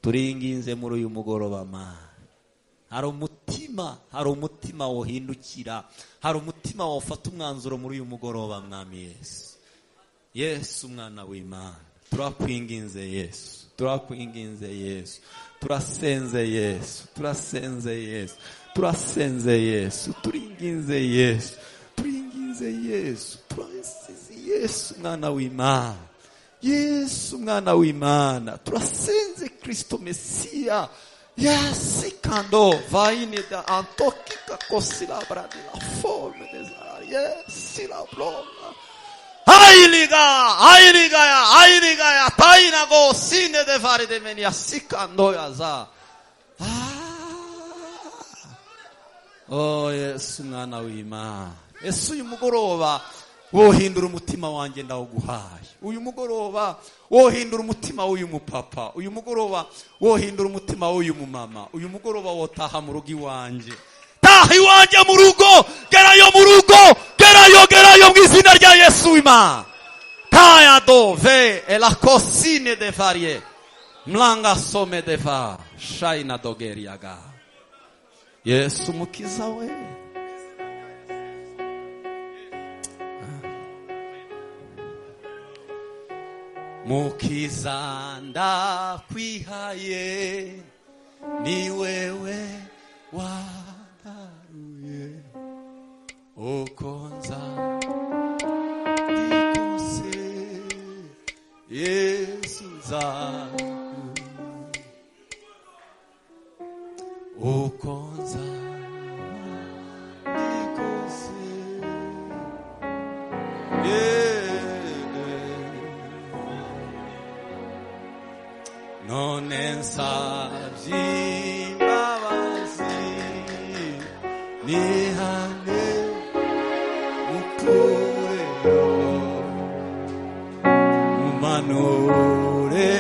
Turinginze muri uyu mugoroba Mana. Hari umutima wohindukira. Hari umutima wofata umwanzuro muri uyu mugoroba Mwami Yesu. Yesu mwana w'Imana. Turakwinginze Yesu. Turakwinginze Yesu. Turasenze Yesu. Turasenze Yesu. Turasenze Yesu, turinginze Yesu, turinginze Yesu, turasenze Yesu mwana w'Imana, Yesu mwana w'Imana, turasenze Kristo Mesia. Yes, kando vaine da antokika kosilabra de la forme des arts. Yes, la blonda. Ailiga ya taina go sine de fare de menia sikando ya za. Oh Yesu mwana w'Imana. Yesu uyu mugoroba wohindura umutima wanjye ndawuguhaye. Uyu mugoroba wohindura umutima w'uyu mupapa. Uyu mugoroba wohindura umutima w'uyu mumama. Uyu mugoroba wotaha mu rugo iwanjye. Taha iwanjye mu rugo. Gerayo mu rugo. Gerayo mu izina rya Yesu w'Imana. Kaya dove e la cosine de farie. Mlanga some de fa. Shaina dogeriaga. Yesu mukiza we. Mukiza ndakwihaye, ni wewe wandaruye. Okonza ikose Yesu zangu. Okonza ikose non ensabji babazi nihane mukuyo manore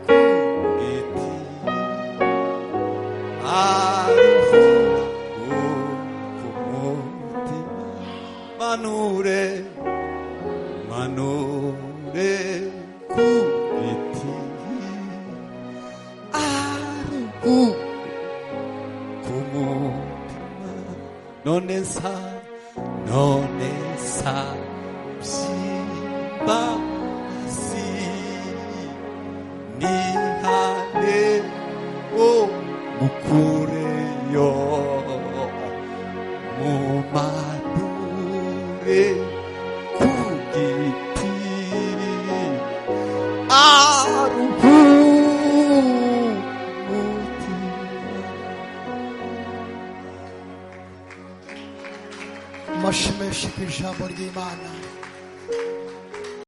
kugiti aruhu kumuti manure kugiti aruhu kumuti non esa simba si nihane o mukureyo mumadure kugiti aruhu Mashimeshike ijambo ry'Imana.